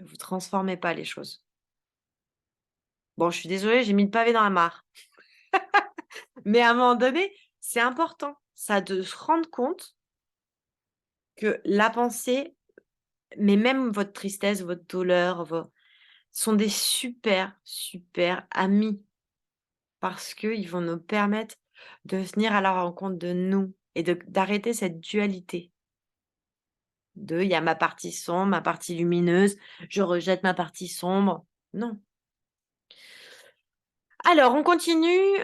vous transformez pas les choses. Bon, je suis désolée, j'ai mis le pavé dans la mare. Mais à un moment donné, c'est important, ça, de se rendre compte que la pensée, mais même votre tristesse, votre douleur, sont des super, super amis parce qu'ils vont nous permettre de venir à la rencontre de nous et d'arrêter cette dualité de il y a ma partie sombre, ma partie lumineuse, je rejette ma partie sombre. Non. Alors, on continue.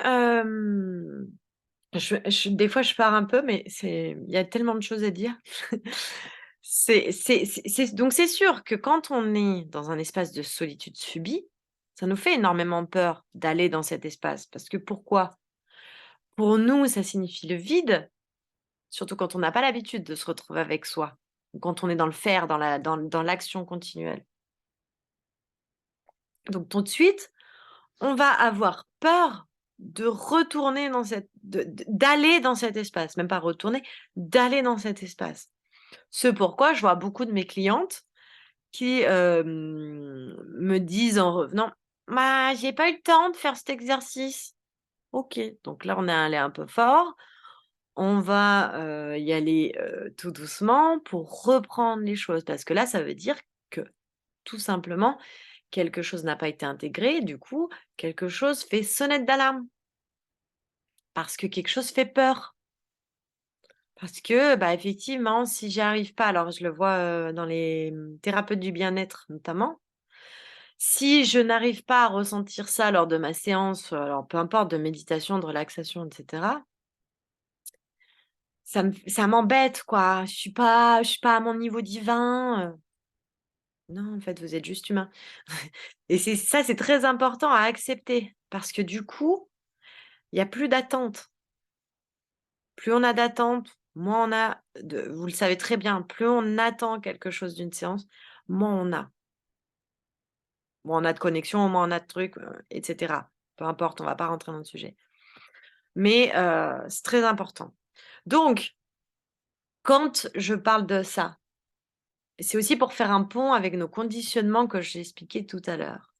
Des fois, je pars un peu, mais il y a tellement de choses à dire. Donc, c'est sûr que quand on est dans un espace de solitude subie, ça nous fait énormément peur d'aller dans cet espace. Parce que pourquoi? Pour nous, ça signifie le vide, surtout quand on n'a pas l'habitude de se retrouver avec soi, ou quand on est dans le faire, dans l'action continuelle. Donc, tout de suite, on va avoir peur de retourner dans d'aller dans cet espace, même pas retourner, d'aller dans cet espace. Ce pourquoi je vois beaucoup de mes clientes qui, me disent en revenant: «Bah, j'ai pas eu le temps de faire cet exercice». OK, donc là, on est allé un peu fort. On va, y aller, tout doucement pour reprendre les choses parce que là, ça veut dire que, tout simplement, quelque chose n'a pas été intégré, du coup, quelque chose fait sonnette d'alarme. Parce que quelque chose fait peur. Parce que, bah, effectivement, si j'y arrive pas, alors je le vois, dans les, thérapeutes du bien-être notamment, si je n'arrive pas à ressentir ça lors de ma séance, alors peu importe de méditation, de relaxation et cetera, ça m'embête quoi. Je suis pas à mon niveau divin, non en fait vous êtes juste humain et c'est très important à accepter parce que du coup, il y a plus d'attente. Plus on a d'attente, moins on a de vous le savez très bien, plus on attend quelque chose d'une séance, moins on a. Moins on a de connexion, moins on a de trucs, et cetera. Peu importe, on va pas rentrer dans le sujet. Mais, c'est très important. Donc, quand je parle de ça, c'est aussi pour faire un pont avec nos conditionnements que j'ai expliqués tout à l'heure.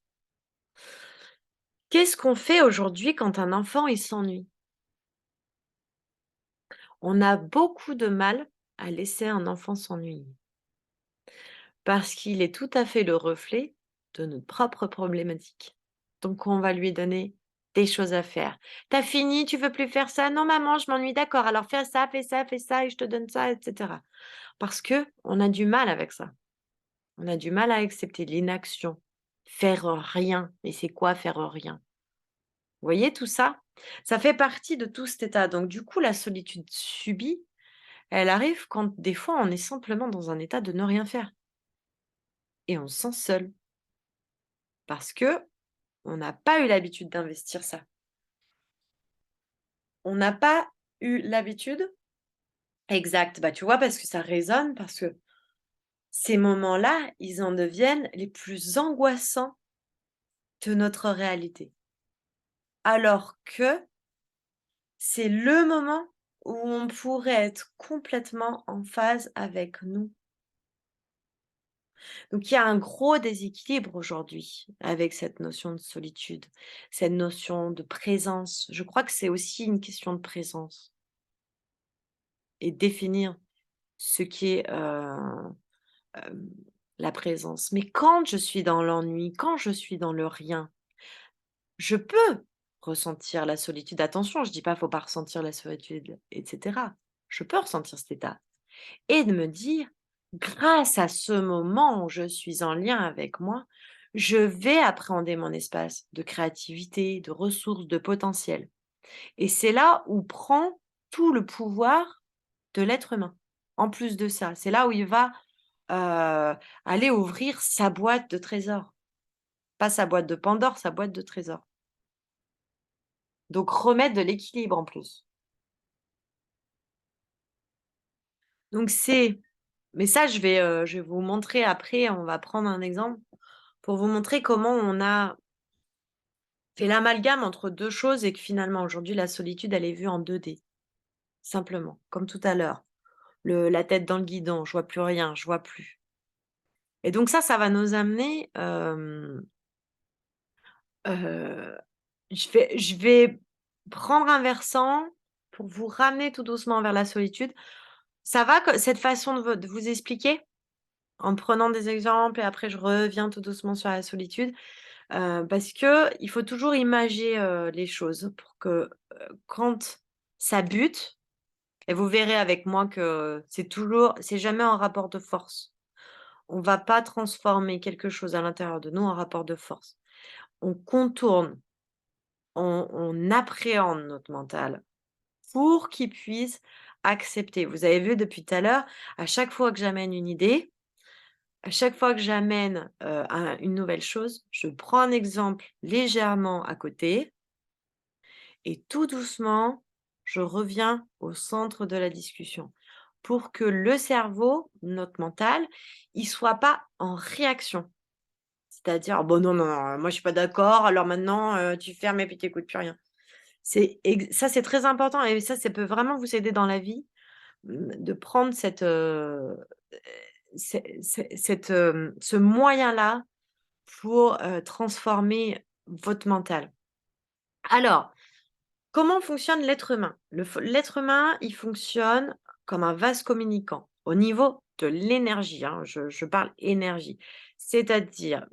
Qu'est-ce qu'on fait aujourd'hui quand un enfant, il s'ennuie? On a beaucoup de mal à laisser un enfant s'ennuyer. Parce qu'il est tout à fait le reflet de notre propre problématique. Donc on va lui donner des choses à faire. «Tu fini? Tu veux plus faire ça? Non maman, je m'ennuie». «D'accord, alors fais ça et je te donne ça» et cetera. Parce que on a du mal avec ça. On a du mal à accepter l'inaction. Faire rien. Et c'est quoi faire rien? Vous voyez tout ça? Ça fait partie de tout cet état. Donc du coup, la solitude subie, elle arrive quand des fois on est simplement dans un état de ne rien faire et on se sent seul. Parce que on n'a pas eu l'habitude d'investir ça. On n'a pas eu l'habitude exact, bah, tu vois? Parce que ça résonne, parce que ces moments-là, ils en deviennent les plus angoissants de notre réalité. Alors que c'est le moment où on pourrait être complètement en phase avec nous. Donc il y a un gros déséquilibre aujourd'hui avec cette notion de solitude, cette notion de présence. Je crois que c'est aussi une question de présence et définir ce qui est, hem, la présence. Mais quand je suis dans l'ennui, quand je suis dans le rien, je peux ressentir la solitude. Attention, je dis pas: «Faut pas ressentir la solitude» et cetera. Je peux ressentir cet état et de me dire: «Grâce à ce moment où je suis en lien avec moi, je vais appréhender mon espace de créativité, de ressources, de potentiel» et c'est là où prend tout le pouvoir de l'être humain. En plus de ça, c'est là où il va aller ouvrir sa boîte de trésors. Pas sa boîte de Pandore, sa boîte de trésors. Donc remettre de l'équilibre en plus. Donc mais ça je vais vous montrer après, on va prendre un exemple. pour vous montrer comment on a fait l'amalgame entre 2 choses et que finalement aujourd'hui la solitude elle est vue en 2D, simplement, comme tout à l'heure. Le La tête dans le guidon, je vois plus rien, je vois plus et donc ça va nous amener, heu, je vais prendre un versant pour vous ramener tout doucement vers la solitude. Ça va que cette façon de vous expliquer? En prenant des exemples et après je reviens tout doucement sur la solitude, parce qu'il faut toujours imager, les choses pour que, quand ça bute et vous verrez avec moi que c'est jamais en rapport de force. On va pas transformer quelque chose à l'intérieur de nous en rapport de force. On contourne, on appréhende notre mental pour qu'il puisse accepter. Vous avez vu depuis tout à l'heure, à chaque fois que j'amène une idée, à chaque fois que j'amène, une nouvelle chose, je prends un exemple légèrement à côté et tout doucement, je reviens au centre de la discussion pour que le cerveau, notre mental, il soit pas en réaction. C'est-à-dire: «Ah «Bon non, non, non, moi je suis pas d'accord, alors maintenant, tu fermes et puis tu écoutes plus rien». Ça, c'est très important et ça peut vraiment vous aider dans la vie, de prendre ce moyen-là pour, transformer votre mental. Alors, comment fonctionne l'être humain? L'être humain, il fonctionne comme un vase communicant au niveau de l'énergie, hein, je parle énergie. C'est-à-dire,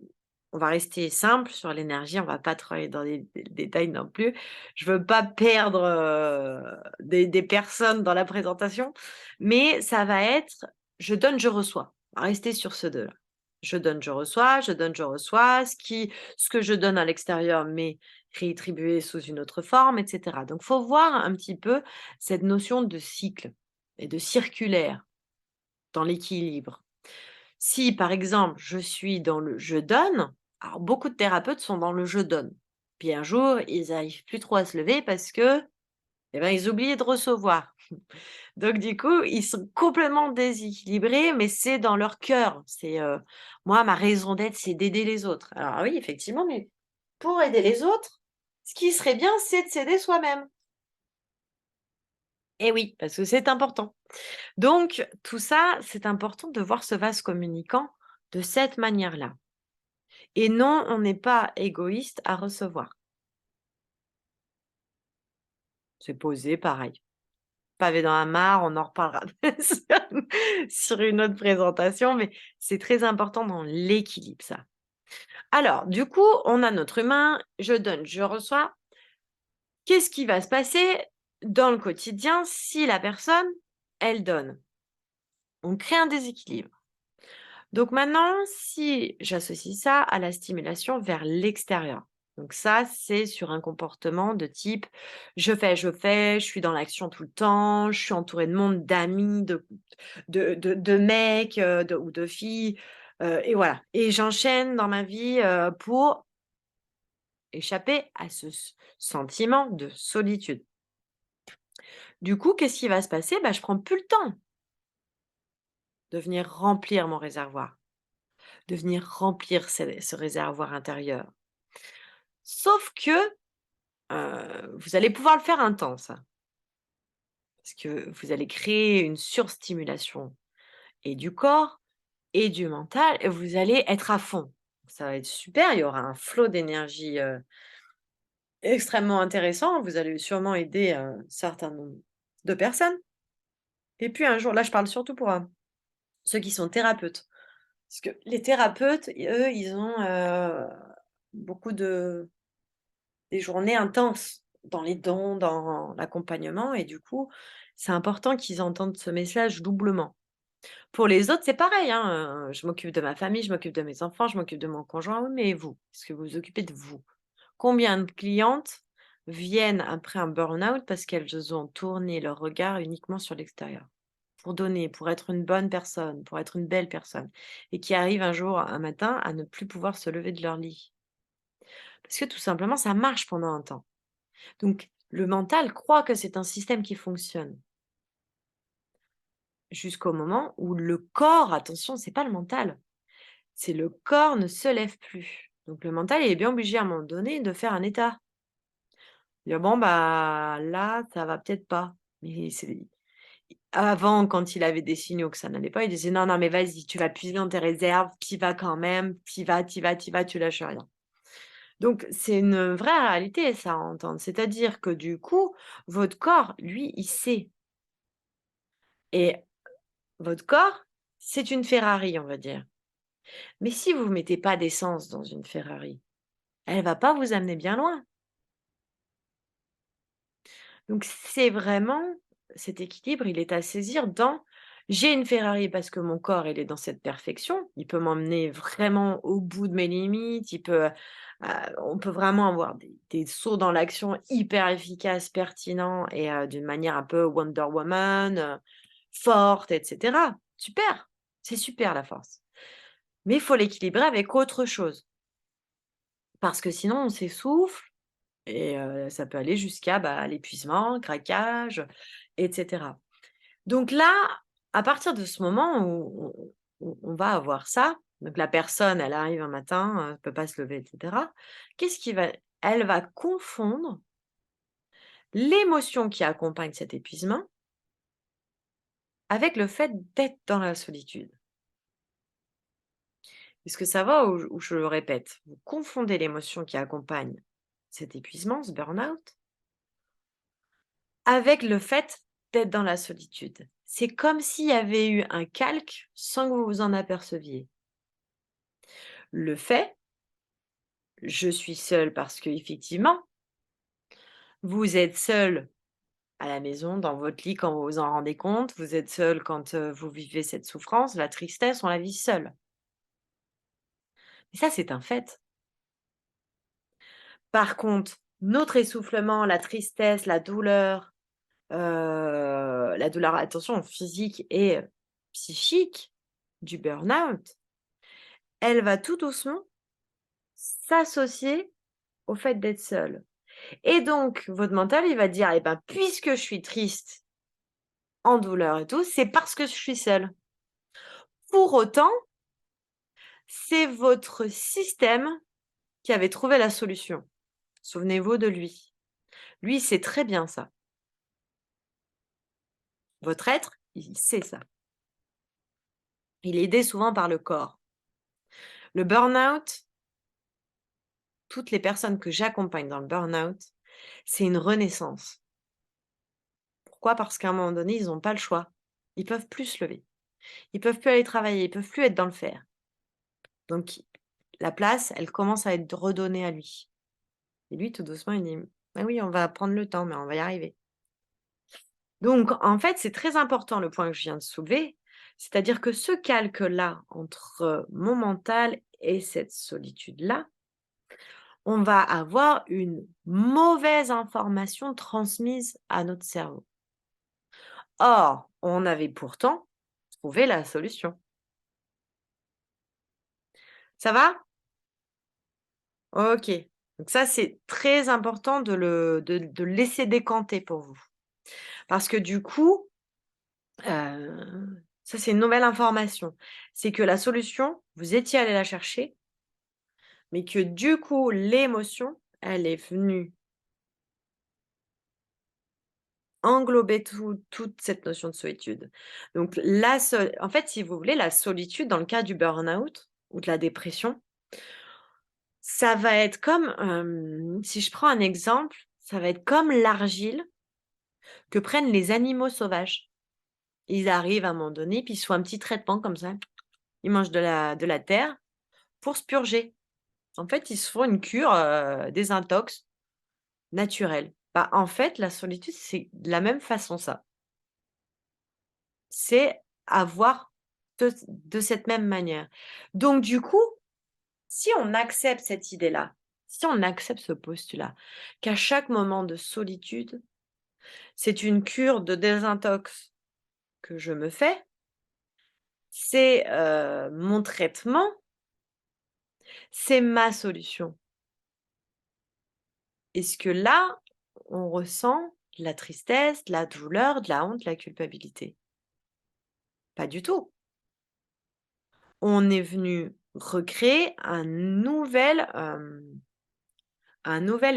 on va rester simple sur l'énergie, on va pas trop aller dans les détails non plus. Je veux pas perdre, des personnes dans la présentation, mais ça va être: je donne, je reçois. On va rester sur ce 2 là. Je donne, je reçois, je donne, je reçois. Ce que je donne à l'extérieur m'est rétribué sous une autre forme et cetera. Donc faut voir un petit peu cette notion de cycle et de circulaire dans l'équilibre. Si, par exemple, je suis dans le «je donne», alors beaucoup de thérapeutes sont dans le «je donne». Puis un jour, ils arrivent plus trop à se lever parce que, eh ben, ils oublient de recevoir. Donc du coup, ils sont complètement déséquilibrés, mais c'est dans leur cœur. «Moi, ma raison d'être, c'est d'aider les autres». Alors oui, effectivement, mais pour aider les autres, ce qui serait bien, c'est de s'aider soi-même. Eh oui, parce que c'est important. Donc tout ça, c'est important de voir ce vase communicant de cette manière-là. Et non, on n'est pas égoïste à recevoir. C'est posé pareil. Pavé dans la mare, on en reparlera sur une autre présentation, mais c'est très important dans l'équilibre ça. Alors du coup, on a notre humain, je donne, je reçois. Qu'est-ce qui va se passer dans le quotidien si la personne, elle donne? On crée un déséquilibre. Donc maintenant, si j'associe ça à la stimulation vers l'extérieur, donc ça, c'est sur un comportement de type je suis dans l'action tout le temps, je suis entourée de monde, d'amis, de mecs, ou de filles, et voilà. Et j'enchaîne dans ma vie, pour échapper à ce sentiment de solitude. Du coup, qu'est-ce qui va se passer? Bah, je prends plus le temps de venir remplir mon réservoir, de venir remplir ce réservoir intérieur. Sauf que, vous allez pouvoir le faire intense, hein, parce que vous allez créer une surstimulation et du corps et du mental et vous allez être à fond. Ça va être super, il y aura un flot d'énergie, extrêmement intéressant. Vous allez sûrement aider un certain nombre de personnes et puis un jour là, je parle surtout pour, ceux qui sont thérapeutes. Parce que les thérapeutes, eux, ils ont, beaucoup de des journées intenses dans les dons, dans l'accompagnement et du coup, c'est important qu'ils entendent ce message doublement. Pour les autres, c'est pareil, hein, je m'occupe de ma famille, je m'occupe de mes enfants, je m'occupe de mon conjoint. Oui, mais vous? Est-ce que vous vous occupez de vous? Combien de clientes viennent après un burn-out parce qu'elles ont tourné leur regard uniquement sur l'extérieur? Pour donner, pour être une bonne personne, pour être une belle personne et qui arrivent un jour, un matin, à ne plus pouvoir se lever de leur lit. Parce que tout simplement, ça marche pendant un temps. Donc, le mental croit que c'est un système qui fonctionne. Jusqu'au moment où le corps, attention, c'est pas le mental, c'est le corps ne se lève plus. Donc le mental, il est bien obligé à un moment donné de faire un état. Dire: «Bon, bah, là, ça va peut-être pas». Mais c'est avant, quand il avait des signaux que ça n'allait pas, il disait: «Non, non, mais vas-y, tu vas puiser dans tes réserves, tu y vas quand même, tu y vas, tu y vas, tu y vas, tu lâches rien». Donc c'est une vraie réalité ça à entendre. C'est-à-dire que du coup, votre corps, lui, il sait et votre corps, c'est une Ferrari, on va dire. Mais si vous mettez pas d'essence dans une Ferrari, elle va pas vous amener bien loin. Donc c'est vraiment cet équilibre, il est à saisir dans: j'ai une Ferrari parce que mon corps, il est dans cette perfection, il peut m'emmener vraiment au bout de mes limites, on peut vraiment avoir des sauts dans l'action hyper efficaces, pertinents et d'une manière un peu Wonder Woman, forte et cetera. Super, c'est super la force. Mais il faut l'équilibrer avec autre chose parce que sinon on s'essouffle et ça peut aller jusqu'à, bah, l'épuisement, craquage et cetera. Donc là, à partir de ce moment où on va avoir ça, donc la personne, elle arrive un matin, peut pas se lever et cetera. Qu'est-ce qui va Elle va confondre l'émotion qui accompagne cet épuisement avec le fait d'être dans la solitude. Est-ce que ça va ou je le répète? Vous confondez l'émotion qui accompagne cet épuisement, ce burn-out, avec le fait d'être dans la solitude. C'est comme s'il y avait eu un calque sans que vous vous en aperceviez. Le fait, je suis seule parce qu'effectivement, vous êtes seule à la maison, dans votre lit quand vous vous en rendez compte, vous êtes seule quand, vous vivez cette souffrance, la tristesse, on la vit seule. Et ça, c'est un fait. Par contre, notre essoufflement, la tristesse, la douleur, attention, physique et psychique du burn-out, elle va tout doucement s'associer au fait d'être seul et donc votre mental, il va dire: «Eh ben, puisque je suis triste, en douleur et tout, c'est parce que je suis seule». Pour autant, c'est votre système qui avait trouvé la solution. Souvenez-vous de lui. Lui, il sait très bien ça. Votre être, il sait ça. Il est aidé souvent par le corps. Le burn-out, toutes les personnes que j'accompagne dans le burn-out, c'est une renaissance. Pourquoi? Parce qu'à un moment donné, ils ont pas le choix. Ils peuvent plus se lever. Ils peuvent plus aller travailler, ils peuvent plus être dans le faire. Donc la place, elle commence à être redonnée à lui. Et lui, tout doucement, il dit: «Ah oui, on va prendre le temps, mais on va y arriver». Donc en fait, c'est très important le point que je viens de soulever, c'est-à-dire que ce calque-là entre mon mental et cette solitude-là, on va avoir une mauvaise information transmise à notre cerveau. Or, on avait pourtant trouvé la solution. Ça va? OK. Donc ça, c'est très important de le laisser décanter pour vous. Parce que du coup, ça, c'est une nouvelle information. C'est que la solution, vous étiez allé la chercher, mais que du coup, l'émotion, elle est venue englober toute cette notion de solitude. Donc en fait, si vous voulez, la solitude dans le cas du burn-out ou de la dépression, ça va être comme, si je prends un exemple, ça va être comme l'argile que prennent les animaux sauvages. Ils arrivent à un moment donné, puis ils se font un petit traitement comme ça. Ils mangent de la terre pour se purger. En fait, ils se font une cure, désintox naturelle. Bah, en fait, la solitude, c'est de la même façon ça. C'est avoir de cette même manière. Donc du coup, si on accepte cette idée-là, si on accepte ce postulat, qu'à chaque moment de solitude, c'est une cure de désintox que je me fais, c'est, mon traitement, c'est ma solution. Est-ce que là, on ressent de la tristesse, de la douleur, de la honte, de la culpabilité? Pas du tout. On est venu recréer un nouvel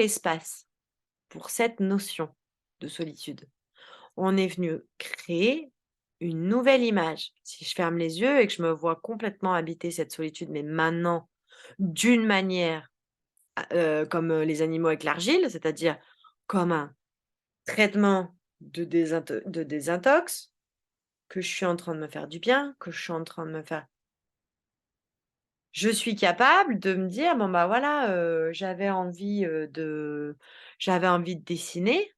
espace pour cette notion de solitude. On est venu créer une nouvelle image. Si je ferme les yeux et que je me vois complètement habiter cette solitude, mais maintenant d'une manière, comme, les animaux avec l'argile, c'est-à-dire comme un traitement de désintox, que je suis en train de me faire du bien, que je suis en train de me faire je suis capable de me dire: «Bon, bah, voilà, j'avais envie de dessiner,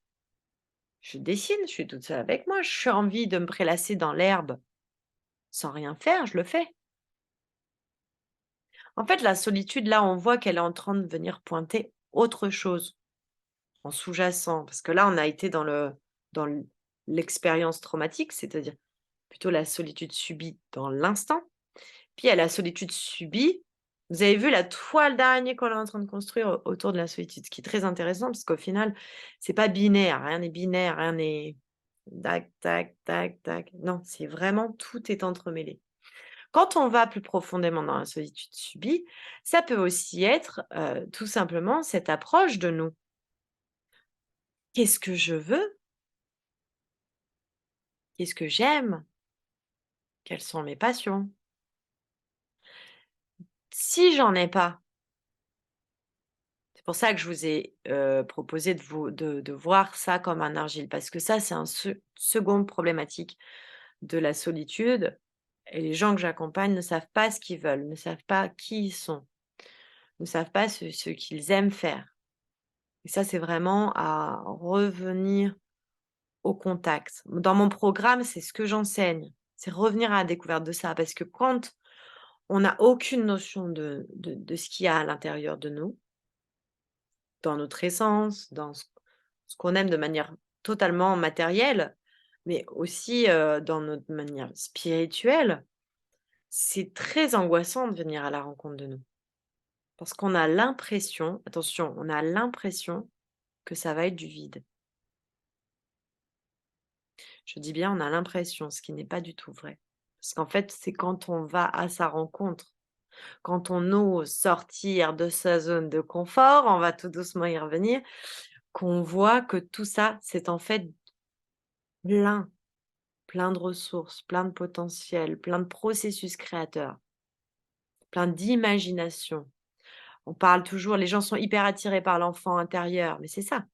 je dessine, je suis toute seule avec moi. J'ai envie de me prélasser dans l'herbe sans rien faire, je le fais». En fait, la solitude, là, on voit qu'elle est en train de venir pointer autre chose en sous-jacent, parce que là, on a été dans l'expérience traumatique, c'est-à-dire plutôt la solitude subie dans l'instant. Puis il y a la solitude subie. Vous avez vu la toile d'araignée qu'on est en train de construire autour de la solitude, ce qui est très intéressant parce qu'au final, c'est pas binaire, rien n'est tac, tac, tac, tac. Non, c'est vraiment tout est entremêlé. Quand on va plus profondément dans la solitude subie, ça peut aussi être, tout simplement cette approche de nous. Qu'est-ce que je veux? Qu'est-ce que j'aime? Quelles sont mes passions? Si j'en ai pas, c'est pour ça que je vous ai, proposé de voir ça comme un argile, parce que ça, c'est un seconde problématique de la solitude et les gens que j'accompagne ne savent pas ce qu'ils veulent, ne savent pas qui ils sont, ne savent pas ce qu'ils aiment faire et ça, c'est vraiment à revenir au contact. Dans mon programme, c'est ce que j'enseigne, c'est revenir à la découverte de ça parce que quand on n'a aucune notion de ce qu'il y a à l'intérieur de nous, dans notre essence, dans ce qu'on aime de manière totalement matérielle, mais aussi, dans notre manière spirituelle, c'est très angoissant de venir à la rencontre de nous. Parce qu'on a l'impression, attention, on a l'impression que ça va être du vide. Je dis bien on a l'impression, ce qui n'est pas du tout vrai. Parce qu'en fait, c'est quand on va à sa rencontre, quand on ose sortir de sa zone de confort, on va tout doucement y revenir, qu'on voit que tout ça, c'est en fait plein, plein de ressources, plein de potentiel, plein de processus créateurs, plein d'imagination. On parle toujours les gens sont hyper attirés par l'enfant intérieur, mais c'est ça.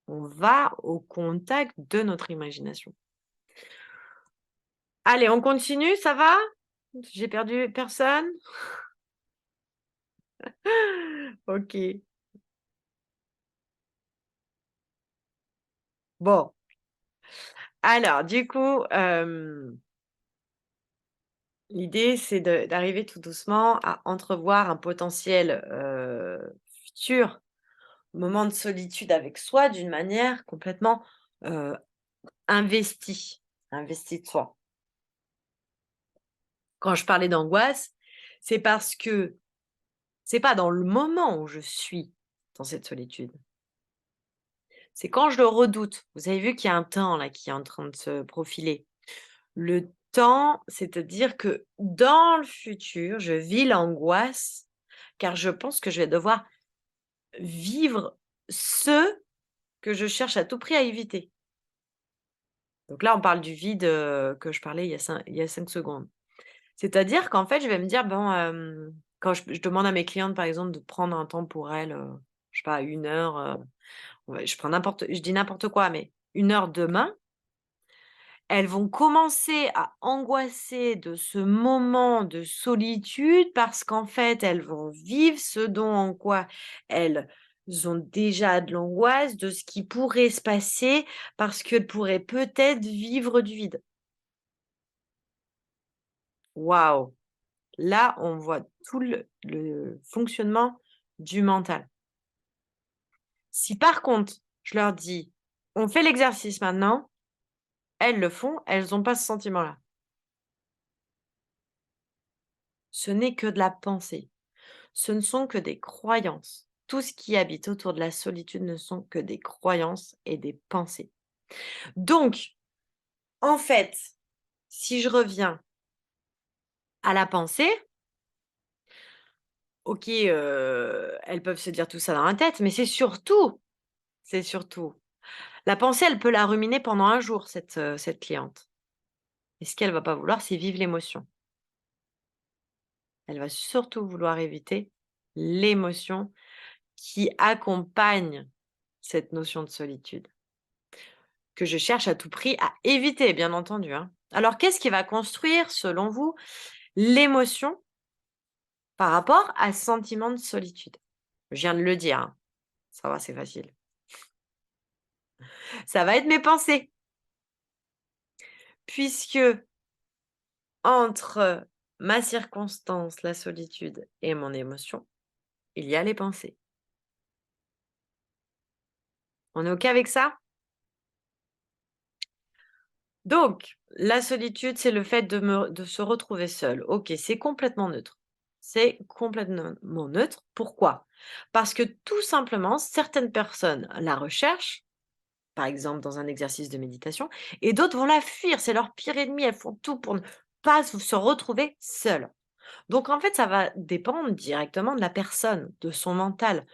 On va au contact de notre imagination. Allez, on continue, ça va? J'ai perdu personne? OK. Bon, alors du coup, l'idée c'est d'arriver tout doucement à entrevoir un potentiel, futur moment de solitude avec soi d'une manière complètement, heu, investie, investie de soi. Quand je parlais d'angoisse, c'est parce que c'est pas dans le moment où je suis dans cette solitude, c'est quand je le redoute. Vous avez vu qu'il y a un temps là qui est en train de se profiler. Le temps, c'est-à-dire que dans le futur, je vis l'angoisse car je pense que je vais devoir vivre ce que je cherche à tout prix à éviter. Donc là, on parle du vide, que je parlais il y a 5 secondes. C'est-à-dire qu'en fait, je vais me dire: «Bon», quand je demande à mes clientes, par exemple, de prendre un temps pour elles, je sais pas 1 heure, ouais, je dis n'importe quoi, mais 1 heure demain, elles vont commencer à angoisser de ce moment de solitude parce qu'en fait, elles vont vivre ce dont en quoi elles ont déjà de l'angoisse de ce qui pourrait se passer parce qu'elles pourraient peut-être vivre du vide. Waouh! Là, on voit tout le fonctionnement du mental. Si par contre, je leur dis: «On fait l'exercice maintenant», elles le font, elles n'ont pas ce sentiment-là. Ce n'est que de la pensée. Ce ne sont que des croyances. Tout ce qui habite autour de la solitude ne sont que des croyances et des pensées. Donc, en fait, si je reviens à la pensée, OK, elles peuvent se dire tout ça dans la tête, mais c'est surtout la pensée, elle peut la ruminer pendant un jour cette cliente. Et ce qu'elle va pas vouloir, c'est vivre l'émotion. Elle va surtout vouloir éviter l'émotion qui accompagne cette notion de solitude, que je cherche à tout prix à éviter, bien entendu, hein. Alors qu'est-ce qui va construire, selon vous, l'émotion par rapport à ce sentiment de solitude? Je viens de le dire, hein, ça va, c'est facile. Ça va être mes pensées, puisque entre ma circonstance, la solitude et mon émotion, il y a les pensées. On est OK avec ça? Donc, la solitude, c'est le fait de se retrouver seul. OK, c'est complètement neutre. C'est complètement neutre. Pourquoi? Parce que tout simplement, certaines personnes la recherchent, par exemple dans un exercice de méditation, et d'autres vont la fuir. C'est leur pire ennemi. Elles font tout pour ne pas se retrouver seules. Donc en fait, ça va dépendre directement de la personne, de son mental,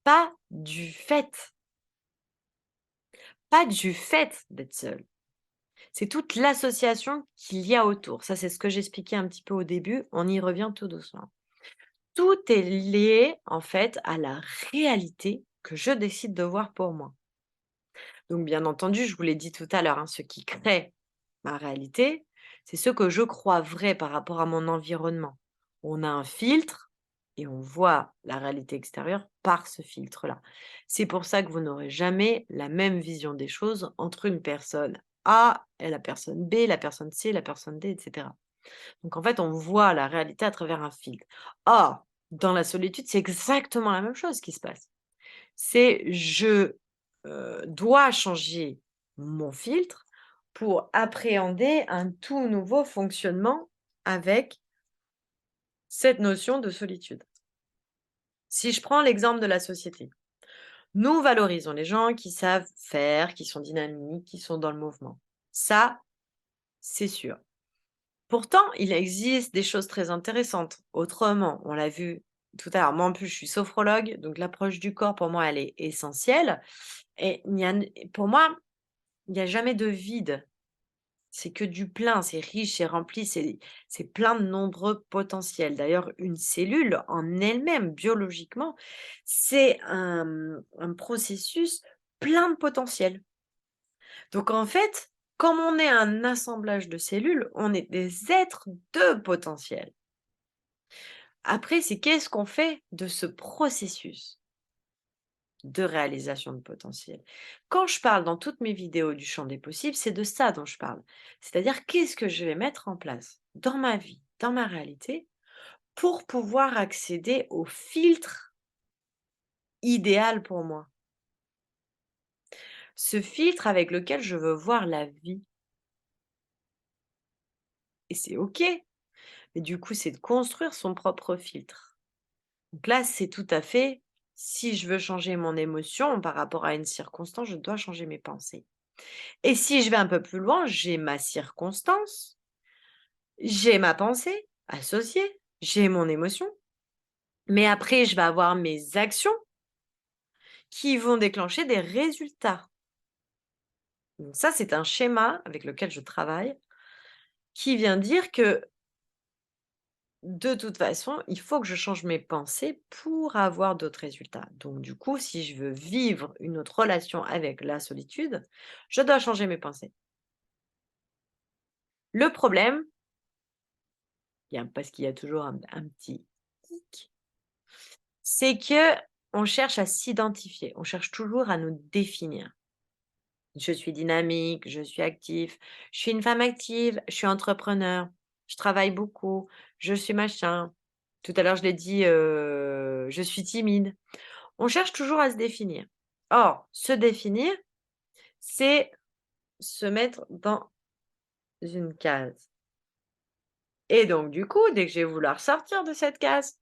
pas du fait, pas du fait d'être seule. C'est toute l'association qu'il y a autour. Ça, c'est ce que j'expliquais un petit peu au début. On y revient tout doucement. Tout est lié, en fait, à la réalité que je décide de voir pour moi. Donc, bien entendu, je vous l'ai dit tout à l'heure, hein, ce qui crée ma réalité, c'est ce que je crois vrai par rapport à mon environnement. On a un filtre et on voit la réalité extérieure par ce filtre-là. C'est pour ça que vous n'aurez jamais la même vision des choses entre une personne A et la personne B, la personne C, la personne D, etc. Donc en fait, on voit la réalité à travers un filtre. Or, dans la solitude, c'est exactement la même chose qui se passe. C'est je, dois changer mon filtre pour appréhender un tout nouveau fonctionnement avec cette notion de solitude. Si je prends l'exemple de la société, nous valorisons les gens qui savent faire, qui sont dynamiques, qui sont dans le mouvement. Ça, c'est sûr. Pourtant, il existe des choses très intéressantes. Autrement, on l'a vu tout à l'heure, moi en plus je suis sophrologue, donc l'approche du corps pour moi elle est essentielle. Et il y a pour moi, il y a jamais de vide. C'est que du plein, c'est riche, c'est rempli, c'est plein de nombreux potentiels. D'ailleurs, une cellule en elle-même, biologiquement, c'est un processus plein de potentiel. Donc en fait, comme on est un assemblage de cellules, on est des êtres de potentiel. Après, c'est qu'est-ce qu'on fait de ce processus de réalisation de potentiel? Quand je parle dans toutes mes vidéos du champ des possibles, c'est de ça dont je parle. C'est-à-dire qu'est-ce que je vais mettre en place dans ma vie, dans ma réalité, pour pouvoir accéder au filtre idéal pour moi. Ce filtre avec lequel je veux voir la vie. Et c'est OK. Mais du coup, c'est de construire son propre filtre. Donc là, c'est tout à fait, si je veux changer mon émotion par rapport à une circonstance, je dois changer mes pensées. Et si je vais un peu plus loin, j'ai ma circonstance, j'ai ma pensée associée, j'ai mon émotion, mais après, je vais avoir mes actions qui vont déclencher des résultats. Donc ça, c'est un schéma avec lequel je travaille qui vient dire que de toute façon, il faut que je change mes pensées pour avoir d'autres résultats. Donc du coup, si je veux vivre une autre relation avec la solitude, je dois changer mes pensées. Le problème, parce qu'il y a toujours un petit hic, c'est que on cherche à s'identifier, on cherche toujours à nous définir. Je suis dynamique, je suis actif, je suis une femme active, je suis entrepreneur, je travaille beaucoup, je suis machin. Tout à l'heure, je l'ai dit, je suis timide. On cherche toujours à se définir. Or, se définir, c'est se mettre dans une case. Et donc, du coup, dès que je vais vouloir sortir de cette case,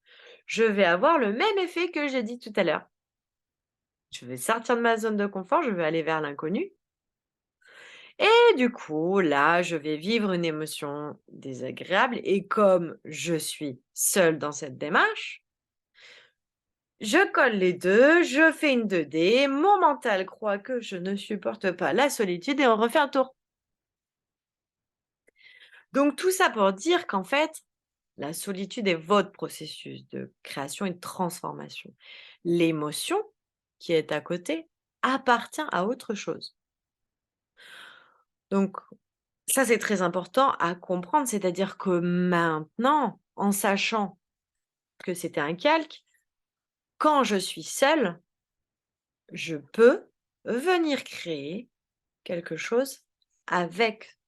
je vais avoir le même effet que j'ai dit tout à l'heure. Je vais sortir de ma zone de confort, je vais aller vers l'inconnu. Et du coup, là, je vais vivre une émotion désagréable. Et comme je suis seule dans cette démarche, Je colle les deux, je fais une 2D, mon mental croit que je ne supporte pas la solitude et on refait un tour. Donc tout ça pour dire qu'en fait, la solitude est votre processus de création et de transformation. L'émotion qui est à côté appartient à autre chose. Donc ça, c'est très important à comprendre, c'est-à-dire que maintenant, en sachant que c'était un calque, quand je suis seule, je peux venir créer quelque chose avec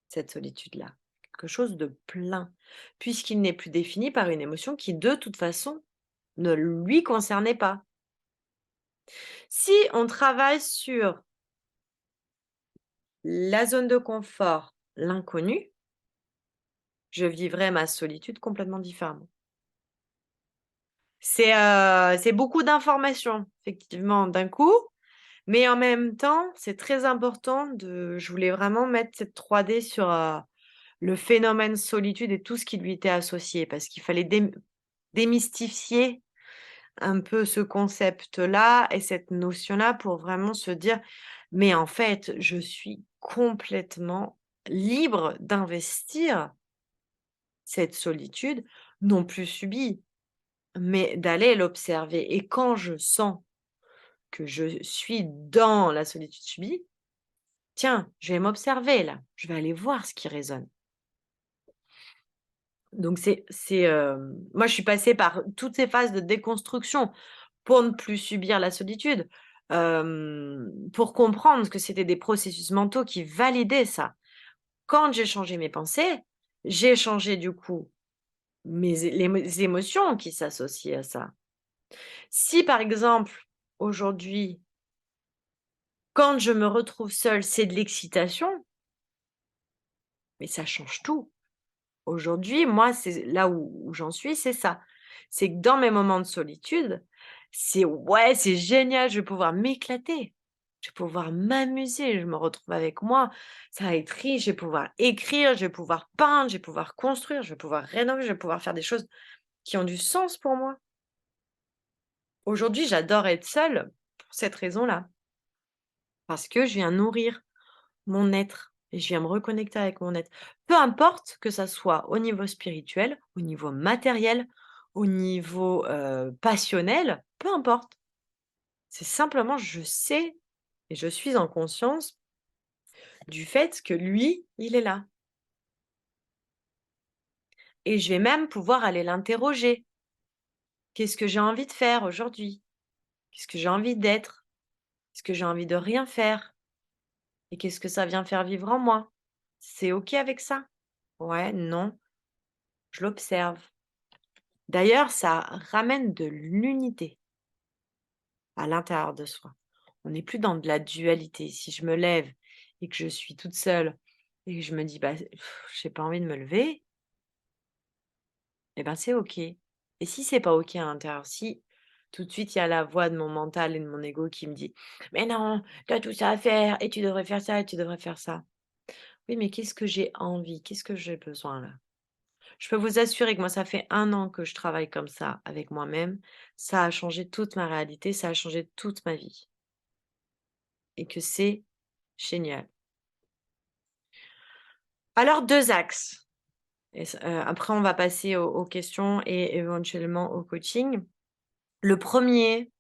cette solitude-là, quelque chose de plein, puisqu'il n'est plus défini par une émotion qui, de toute façon, ne lui concernait pas. Si on travaille sur la zone de confort, l'inconnu, je vivrai ma solitude complètement différemment. C'est beaucoup d'informations, effectivement, d'un coup, mais en même temps, c'est très important je voulais vraiment mettre cette 3D sur, le phénomène solitude et tout ce qui lui était associé parce qu'il fallait démystifier un peu ce concept-là et cette notion-là pour vraiment se dire: «Mais en fait, je suis complètement libre d'investir cette solitude, non plus subie, mais d'aller l'observer» et quand je sens que je suis dans la solitude subie, tiens, je vais m'observer là, je vais aller voir ce qui résonne. Donc moi je suis passée par toutes ces phases de déconstruction pour ne plus subir la solitude, pour comprendre que c'était des processus mentaux qui validaient ça. Quand j'ai changé mes pensées, j'ai changé du coup les émotions qui s'associent à ça. Si par exemple, aujourd'hui, quand je me retrouve seule, c'est de l'excitation, mais ça change tout. Aujourd'hui, moi, c'est là où j'en suis, c'est ça. C'est que dans mes moments de solitude, c'est: «Ouais, c'est génial, je vais pouvoir m'éclater, je vais pouvoir m'amuser, je me retrouve avec moi, ça va être riche, je vais pouvoir écrire, je vais pouvoir peindre, je vais pouvoir construire, je vais pouvoir rénover, je vais pouvoir faire des choses qui ont du sens pour moi». Aujourd'hui, j'adore être seule pour cette raison-là, parce que je viens nourrir mon être et je viens me reconnecter avec mon être. Peu importe que ça soit au niveau spirituel, au niveau matériel, au niveau, passionnel, peu importe. C'est simplement je sais et je suis en conscience du fait que lui, il est là et je vais même pouvoir aller l'interroger. Qu'est-ce que j'ai envie de faire aujourd'hui? Qu'est-ce que j'ai envie d'être? Est-ce que j'ai envie de rien faire? Et qu'est-ce que ça vient faire vivre en moi? C'est OK avec ça? Ouais, non, je l'observe. D'ailleurs, ça ramène de l'unité à l'intérieur de soi. On n'est plus dans de la dualité. Si je me lève et que je suis toute seule et que je me dis: «Bah, j'ai pas envie de me lever», eh ben, c'est OK. Et si c'est pas OK à l'intérieur, si tout de suite il y a la voix de mon mental et de mon ego qui me dit: «Mais non, tu as tout ça à faire et tu devrais faire ça et tu devrais faire ça». Oui, mais qu'est-ce que j'ai envie? Qu'est-ce que j'ai besoin là? Je peux vous assurer que moi, ça fait 1 an que je travaille comme ça avec moi-même. Ça a changé toute ma réalité, ça a changé toute ma vie et que c'est génial. Alors 2 axes et après on va passer aux questions et éventuellement au coaching. Le premier,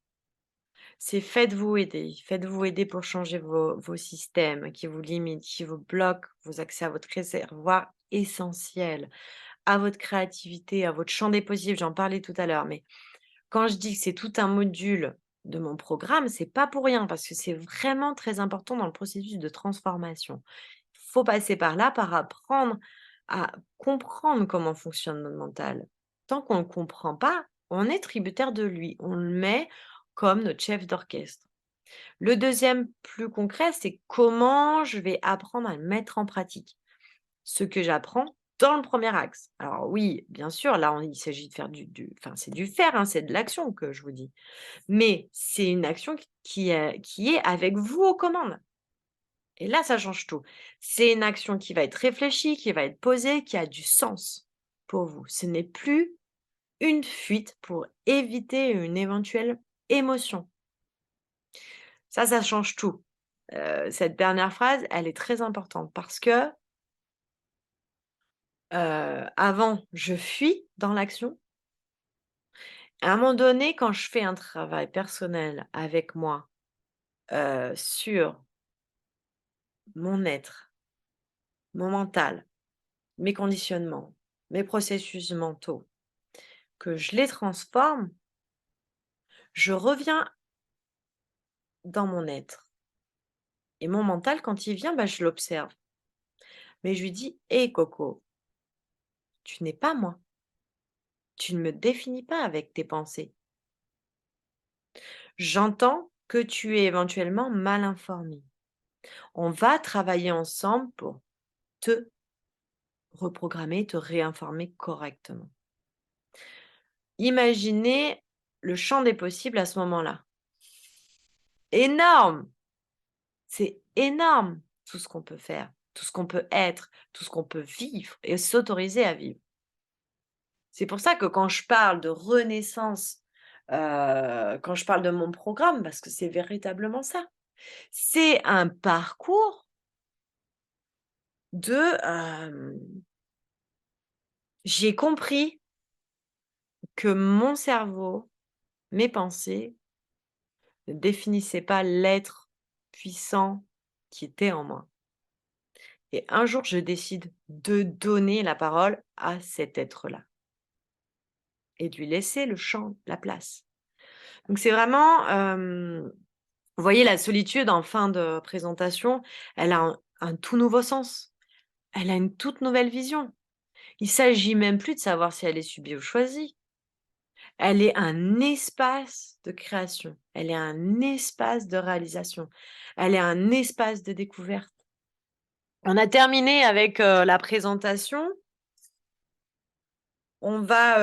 c'est faites-vous aider. Faites-vous aider pour changer vos systèmes qui vous limitent, qui vous bloquent vos accès à votre réservoir essentiel, à votre créativité, à votre champ des possibles. J'en parlais tout à l'heure, mais quand je dis que c'est tout un module de mon programme, c'est pas pour rien parce que c'est vraiment très important dans le processus de transformation. Il faut passer par là, par apprendre à comprendre comment fonctionne notre mental. Tant qu'on ne le comprend pas, on est tributaire de lui. On le met comme notre chef d'orchestre. Le deuxième, plus concret, c'est comment je vais apprendre à le mettre en pratique. Ce que j'apprends dans le premier axe. Alors oui, bien sûr, là, il s'agit de faire enfin, c'est du faire, hein, c'est de l'action que je vous dis. Mais c'est une action qui est avec vous aux commandes. Et là, ça change tout. C'est une action qui va être réfléchie, qui va être posée, qui a du sens pour vous. Ce n'est plus une fuite pour éviter une éventuelle émotion. Ça change tout. Cette dernière phrase, elle est très importante parce que, avant, je fuis dans l'action. À un moment donné, quand je fais un travail personnel avec moi, sur mon être, mon mental, mes conditionnements, mes processus mentaux, que je les transforme, je reviens dans mon être et mon mental quand il vient, bah, je l'observe. Mais je lui dis: «Hé Coco, tu n'es pas moi. Tu ne me définis pas avec tes pensées. J'entends que tu es éventuellement mal informé. On va travailler ensemble pour te reprogrammer, te réinformer correctement». Imaginez le champ des possibles à ce moment-là. Énorme! C'est énorme tout ce qu'on peut faire, tout ce qu'on peut être, tout ce qu'on peut vivre et s'autoriser à vivre. C'est pour ça que quand je parle de renaissance, quand je parle de mon programme, parce que c'est véritablement ça, c'est un parcours de, j'ai compris que mon cerveau, mes pensées ne définissaient pas l'être puissant qui était en moi. Et un jour, je décide de donner la parole à cet être-là et de lui laisser le champ, la place. Donc c'est vraiment, vous voyez la solitude en fin de présentation, elle a un tout nouveau sens. Elle a une toute nouvelle vision. Il s'agit même plus de savoir si elle est subie ou choisie. Elle est un espace de création. Elle est un espace de réalisation. Elle est un espace de découverte. On a terminé avec, la présentation. On va,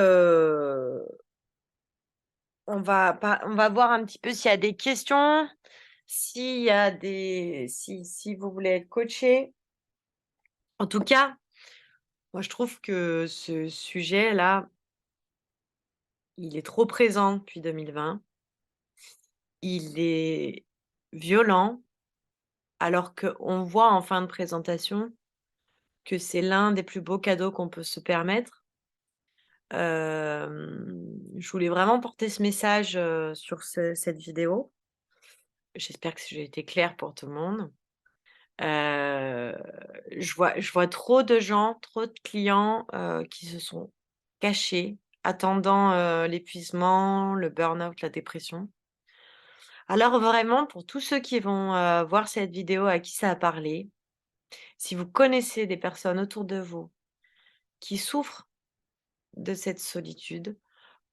on va voir un petit peu s'il y a des questions, s'il y a des si vous voulez être coaché. En tout cas, moi je trouve que ce sujet-là, il est trop présent depuis 2020. Il est violent, alors qu'on voit en fin de présentation que c'est l'un des plus beaux cadeaux qu'on peut se permettre. Je voulais vraiment porter ce message, sur cette vidéo. J'espère que j'ai été claire pour tout le monde. Heu, je vois trop de gens, trop de clients, qui se sont cachés, attendant, l'épuisement, le burn-out, la dépression. Alors vraiment, pour tous ceux qui vont, voir cette vidéo, à qui ça a parlé, si vous connaissez des personnes autour de vous qui souffrent de cette solitude,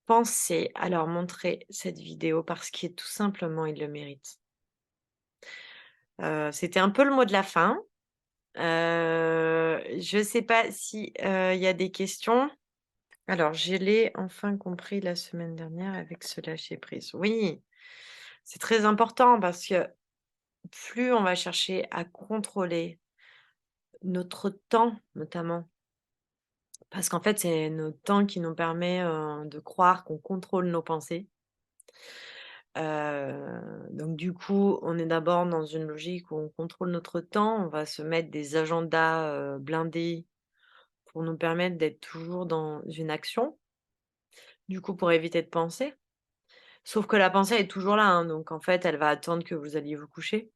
pensez à leur montrer cette vidéo parce que tout simplement, ils le méritent. C'était un peu le mot de la fin. Je ne sais pas si, il y a des questions? Alors, je l'ai enfin compris la semaine dernière avec ce lâcher prise. Oui, c'est très important parce que plus on va chercher à contrôler notre temps, notamment, parce qu'en fait, c'est notre temps qui nous permet, de croire qu'on contrôle nos pensées. Donc du coup, on est d'abord dans une logique où on contrôle notre temps. On va se mettre des agendas, blindés pour nous permettre d'être toujours dans une action, du coup, pour éviter de penser. Sauf que la pensée est toujours là, hein, donc en fait, elle va attendre que vous alliez vous coucher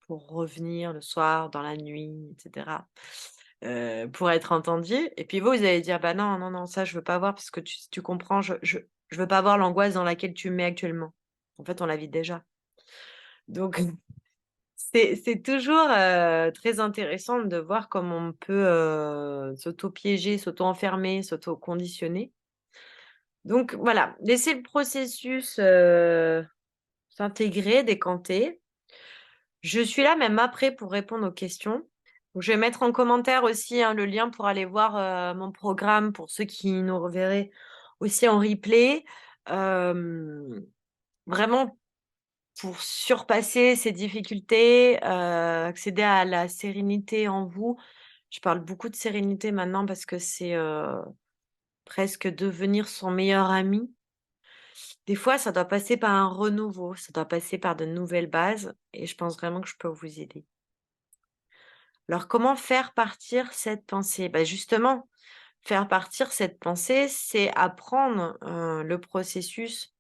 pour revenir le soir, dans la nuit et cetera, pour être entendue et puis vous, vous allez dire: «Bah, non, non, non, ça je veux pas voir parce que tu comprends, je veux pas voir l'angoisse dans laquelle tu me mets actuellement». En fait, on la vit déjà. Donc c'est toujours, très intéressant de voir comment on peut, s'auto-piéger, s'auto-enfermer, s'auto-conditionner. Donc voilà, laisser le processus, s'intégrer, décanter. Je suis là même après pour répondre aux questions. Donc je vais mettre en commentaire aussi, hein, le lien pour aller voir, mon programme pour ceux qui nous reverraient aussi en replay. Hem, Vraiment pour surpasser ces difficultés, accéder à la sérénité en vous. Je parle beaucoup de sérénité maintenant parce que c'est, presque devenir son meilleur ami. Des fois, ça doit passer par un renouveau, ça doit passer par de nouvelles bases et je pense vraiment que je peux vous aider. Alors comment faire partir cette pensée? Bah, justement, faire partir cette pensée, c'est apprendre, le processus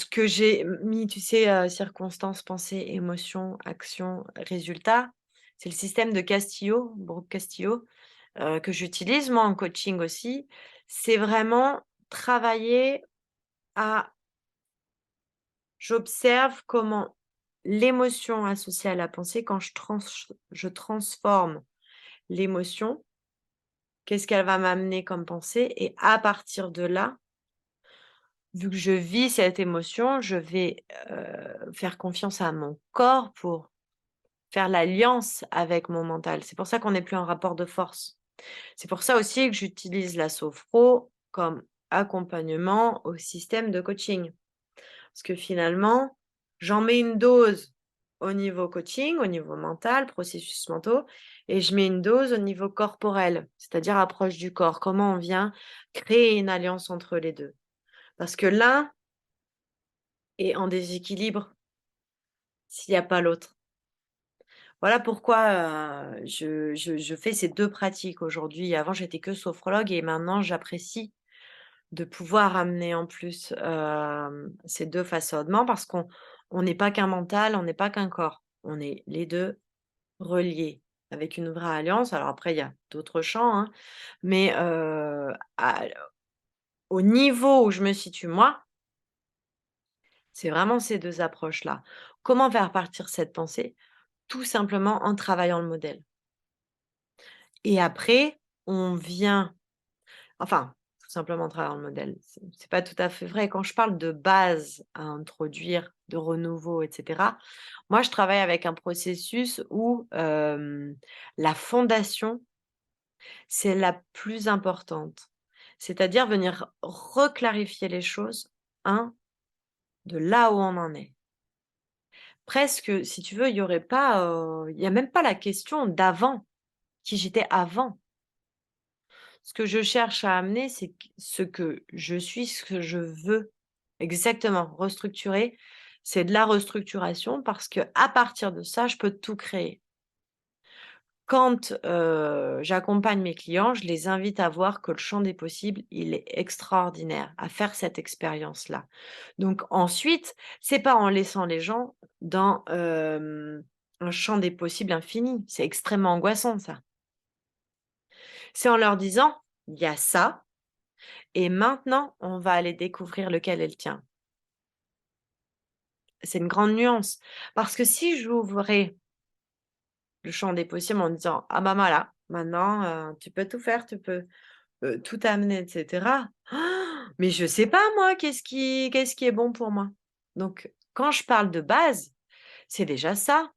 que j'ai mis, tu sais, circonstances, pensée, émotion, action, résultat. C'est le système de Castillo, Brooke Castillo, que j'utilise moi en coaching aussi. C'est vraiment travailler à j'observe comment l'émotion associée à la pensée, quand je transforme l'émotion, qu'est-ce qu'elle va m'amener comme pensée? Et à partir de là, vu que je vis cette émotion, je vais, faire confiance à mon corps pour faire l'alliance avec mon mental. C'est pour ça qu'on n'est plus en rapport de force. C'est pour ça aussi que j'utilise la sophro comme accompagnement au système de coaching. Parce que finalement, j'en mets une dose au niveau coaching, au niveau mental, processus mentaux, et je mets une dose au niveau corporel, c'est-à-dire approche du corps. Comment on vient créer une alliance entre les 2. Parce que l'un est en déséquilibre s'il n'y a pas l'autre. Voilà pourquoi, je fais ces 2 pratiques aujourd'hui. Avant, j'étais que sophrologue et maintenant j'apprécie de pouvoir amener en plus, ces 2 façonnements parce qu'on n'est pas qu'un mental, on n'est pas qu'un corps. On est les 2 reliés avec une vraie alliance. Alors après, il y a d'autres champs, hein, mais à au niveau où je me situe moi, c'est vraiment ces 2 approches-là. Comment faire partir cette pensée? Tout simplement en travaillant le modèle et après, on vient enfin, tout simplement en travaillant le modèle, c'est pas tout à fait vrai. Quand je parle de base à introduire, de renouveau et cetera, moi je travaille avec un processus où, la fondation, c'est la plus importante. C'est-à-dire venir reclarifier les choses, de là où on en est. Presque, si tu veux, il y aurait pas, il y a même pas la question d'avant, qui j'étais avant. Ce que je cherche à amener, c'est ce que je suis, ce que je veux. Exactement, restructurer, c'est de la restructuration parce que à partir de ça, je peux tout créer. Quand, j'accompagne mes clients, je les invite à voir que le champ des possibles, il est extraordinaire, à faire cette expérience-là. Donc ensuite, c'est pas en laissant les gens dans, un champ des possibles infini, c'est extrêmement angoissant ça. C'est en leur disant: «Il y a ça, et maintenant, on va aller découvrir lequel est le tien». C'est une grande nuance. Parce que si j'ouvrais le champ des possibles en disant: «Ah bah voilà, maintenant, tu peux tout faire, tu peux, tout amener et cetera». Mais je sais pas moi qu'est-ce qui est bon pour moi. Donc quand je parle de base, c'est déjà ça.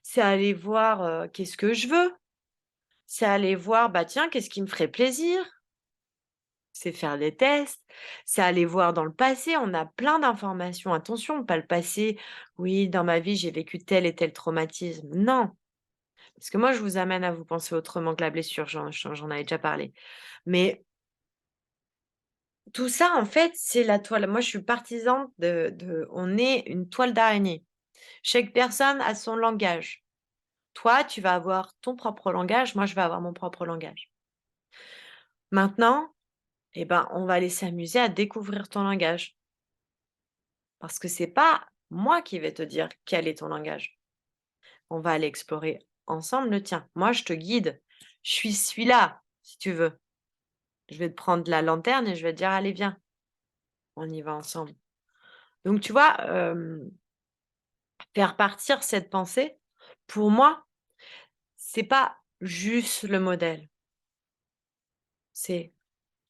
C'est aller voir, qu'est-ce que je veux? C'est aller voir, bah tiens, qu'est-ce qui me ferait plaisir? C'est faire des tests, c'est aller voir dans le passé, on a plein d'informations. Attention, pas le passé, oui, dans ma vie, j'ai vécu tel et tel traumatisme. Non, parce que moi, je vous amène à vous penser autrement que la blessure, j'en avais déjà parlé. Mais tout ça, en fait, c'est la toile. Moi, je suis partisan de on est une toile d'araignée. Chaque personne a son langage. Toi, tu vas avoir ton propre langage, moi, je vais avoir mon propre langage. Maintenant, eh ben, on va aller s'amuser à découvrir ton langage. Parce que c'est pas moi qui vais te dire quel est ton langage. On va aller explorer ensemble le tien. Moi, je te guide. Je suis celui-là, si tu veux. Je vais te prendre la lanterne et je vais te dire: «Allez, viens, on y va ensemble». Donc tu vois, faire partir cette pensée, pour moi, c'est pas juste le modèle. C'est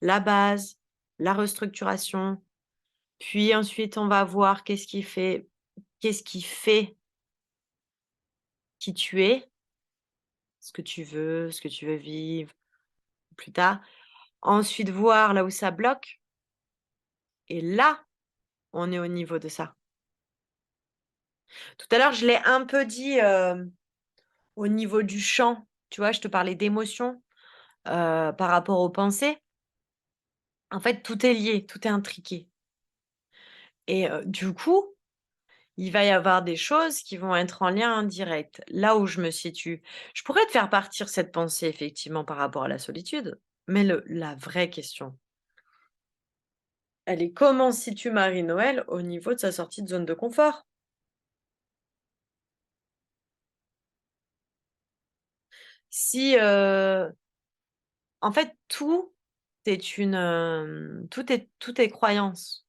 la base, la restructuration, puis ensuite on va voir qu'est-ce qui fait qui tu es, ce que tu veux vivre plus tard. Ensuite, voir là où ça bloque et là, on est au niveau de ça. Tout à l'heure, je l'ai un peu dit, au niveau du champ, tu vois? Je te parlais d'émotions, par rapport aux pensées. En fait, tout est lié, tout est intriqué et du coup, il va y avoir des choses qui vont être en lien indirect. Là où je me situe, je pourrais te faire partir cette pensée effectivement par rapport à la solitude, mais la vraie question, elle est comment situe Marie-Noël au niveau de sa sortie de zone de confort? Si, en fait, tout est croyance.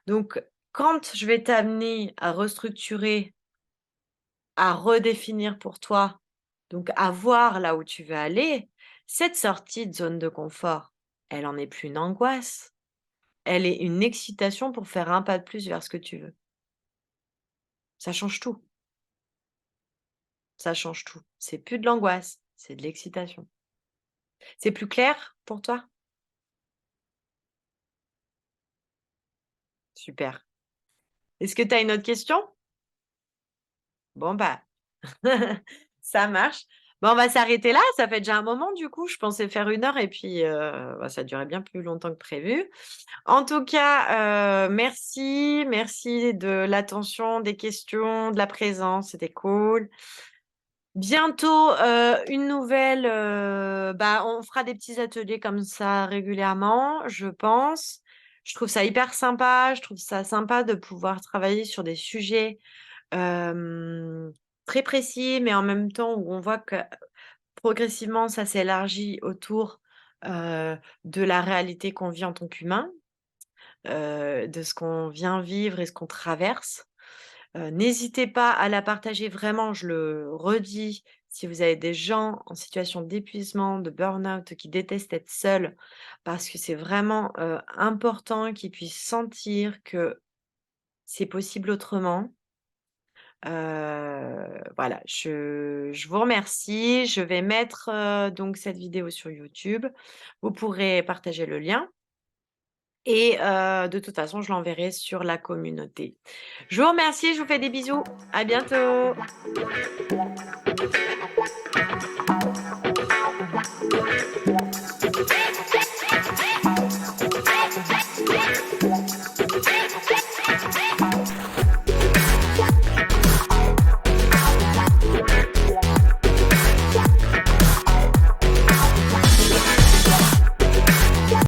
Donc quand je vais t'amener à restructurer, à redéfinir pour toi, donc à voir là où tu veux aller, cette sortie de zone de confort, elle en est plus une angoisse, elle est une excitation pour faire un pas de plus vers ce que tu veux. Ça change tout, ça change tout. C'est plus de l'angoisse, c'est de l'excitation. C'est plus clair pour toi? Super. Est-ce que tu as une autre question? Bon, bah, ça marche. Bon, on va s'arrêter là, ça fait déjà un moment du coup, je pensais faire 1 heure et puis, bah, ça a duré bien plus longtemps que prévu. En tout cas, merci, merci de l'attention, des questions, de la présence, c'était cool. Bientôt, une nouvelle, bah, on fera des petits ateliers comme ça régulièrement, je pense. Je trouve ça hyper sympa, je trouve ça sympa de pouvoir travailler sur des sujets, hem, très précis, mais en même temps où on voit que progressivement ça s'élargit autour, de la réalité qu'on vit en tant qu'humain, de ce qu'on vient vivre et ce qu'on traverse. N'hésitez pas à la partager vraiment, je le redis, si vous avez des gens en situation d'épuisement, de burn-out, qui détestent être seuls, parce que c'est vraiment, important qu'ils puissent sentir que c'est possible autrement. Voilà, je vous remercie. Je vais mettre, donc cette vidéo sur YouTube. Vous pourrez partager le lien et de toute façon, je l'enverrai sur la communauté. Je vous remercie, je vous fais des bisous. À bientôt.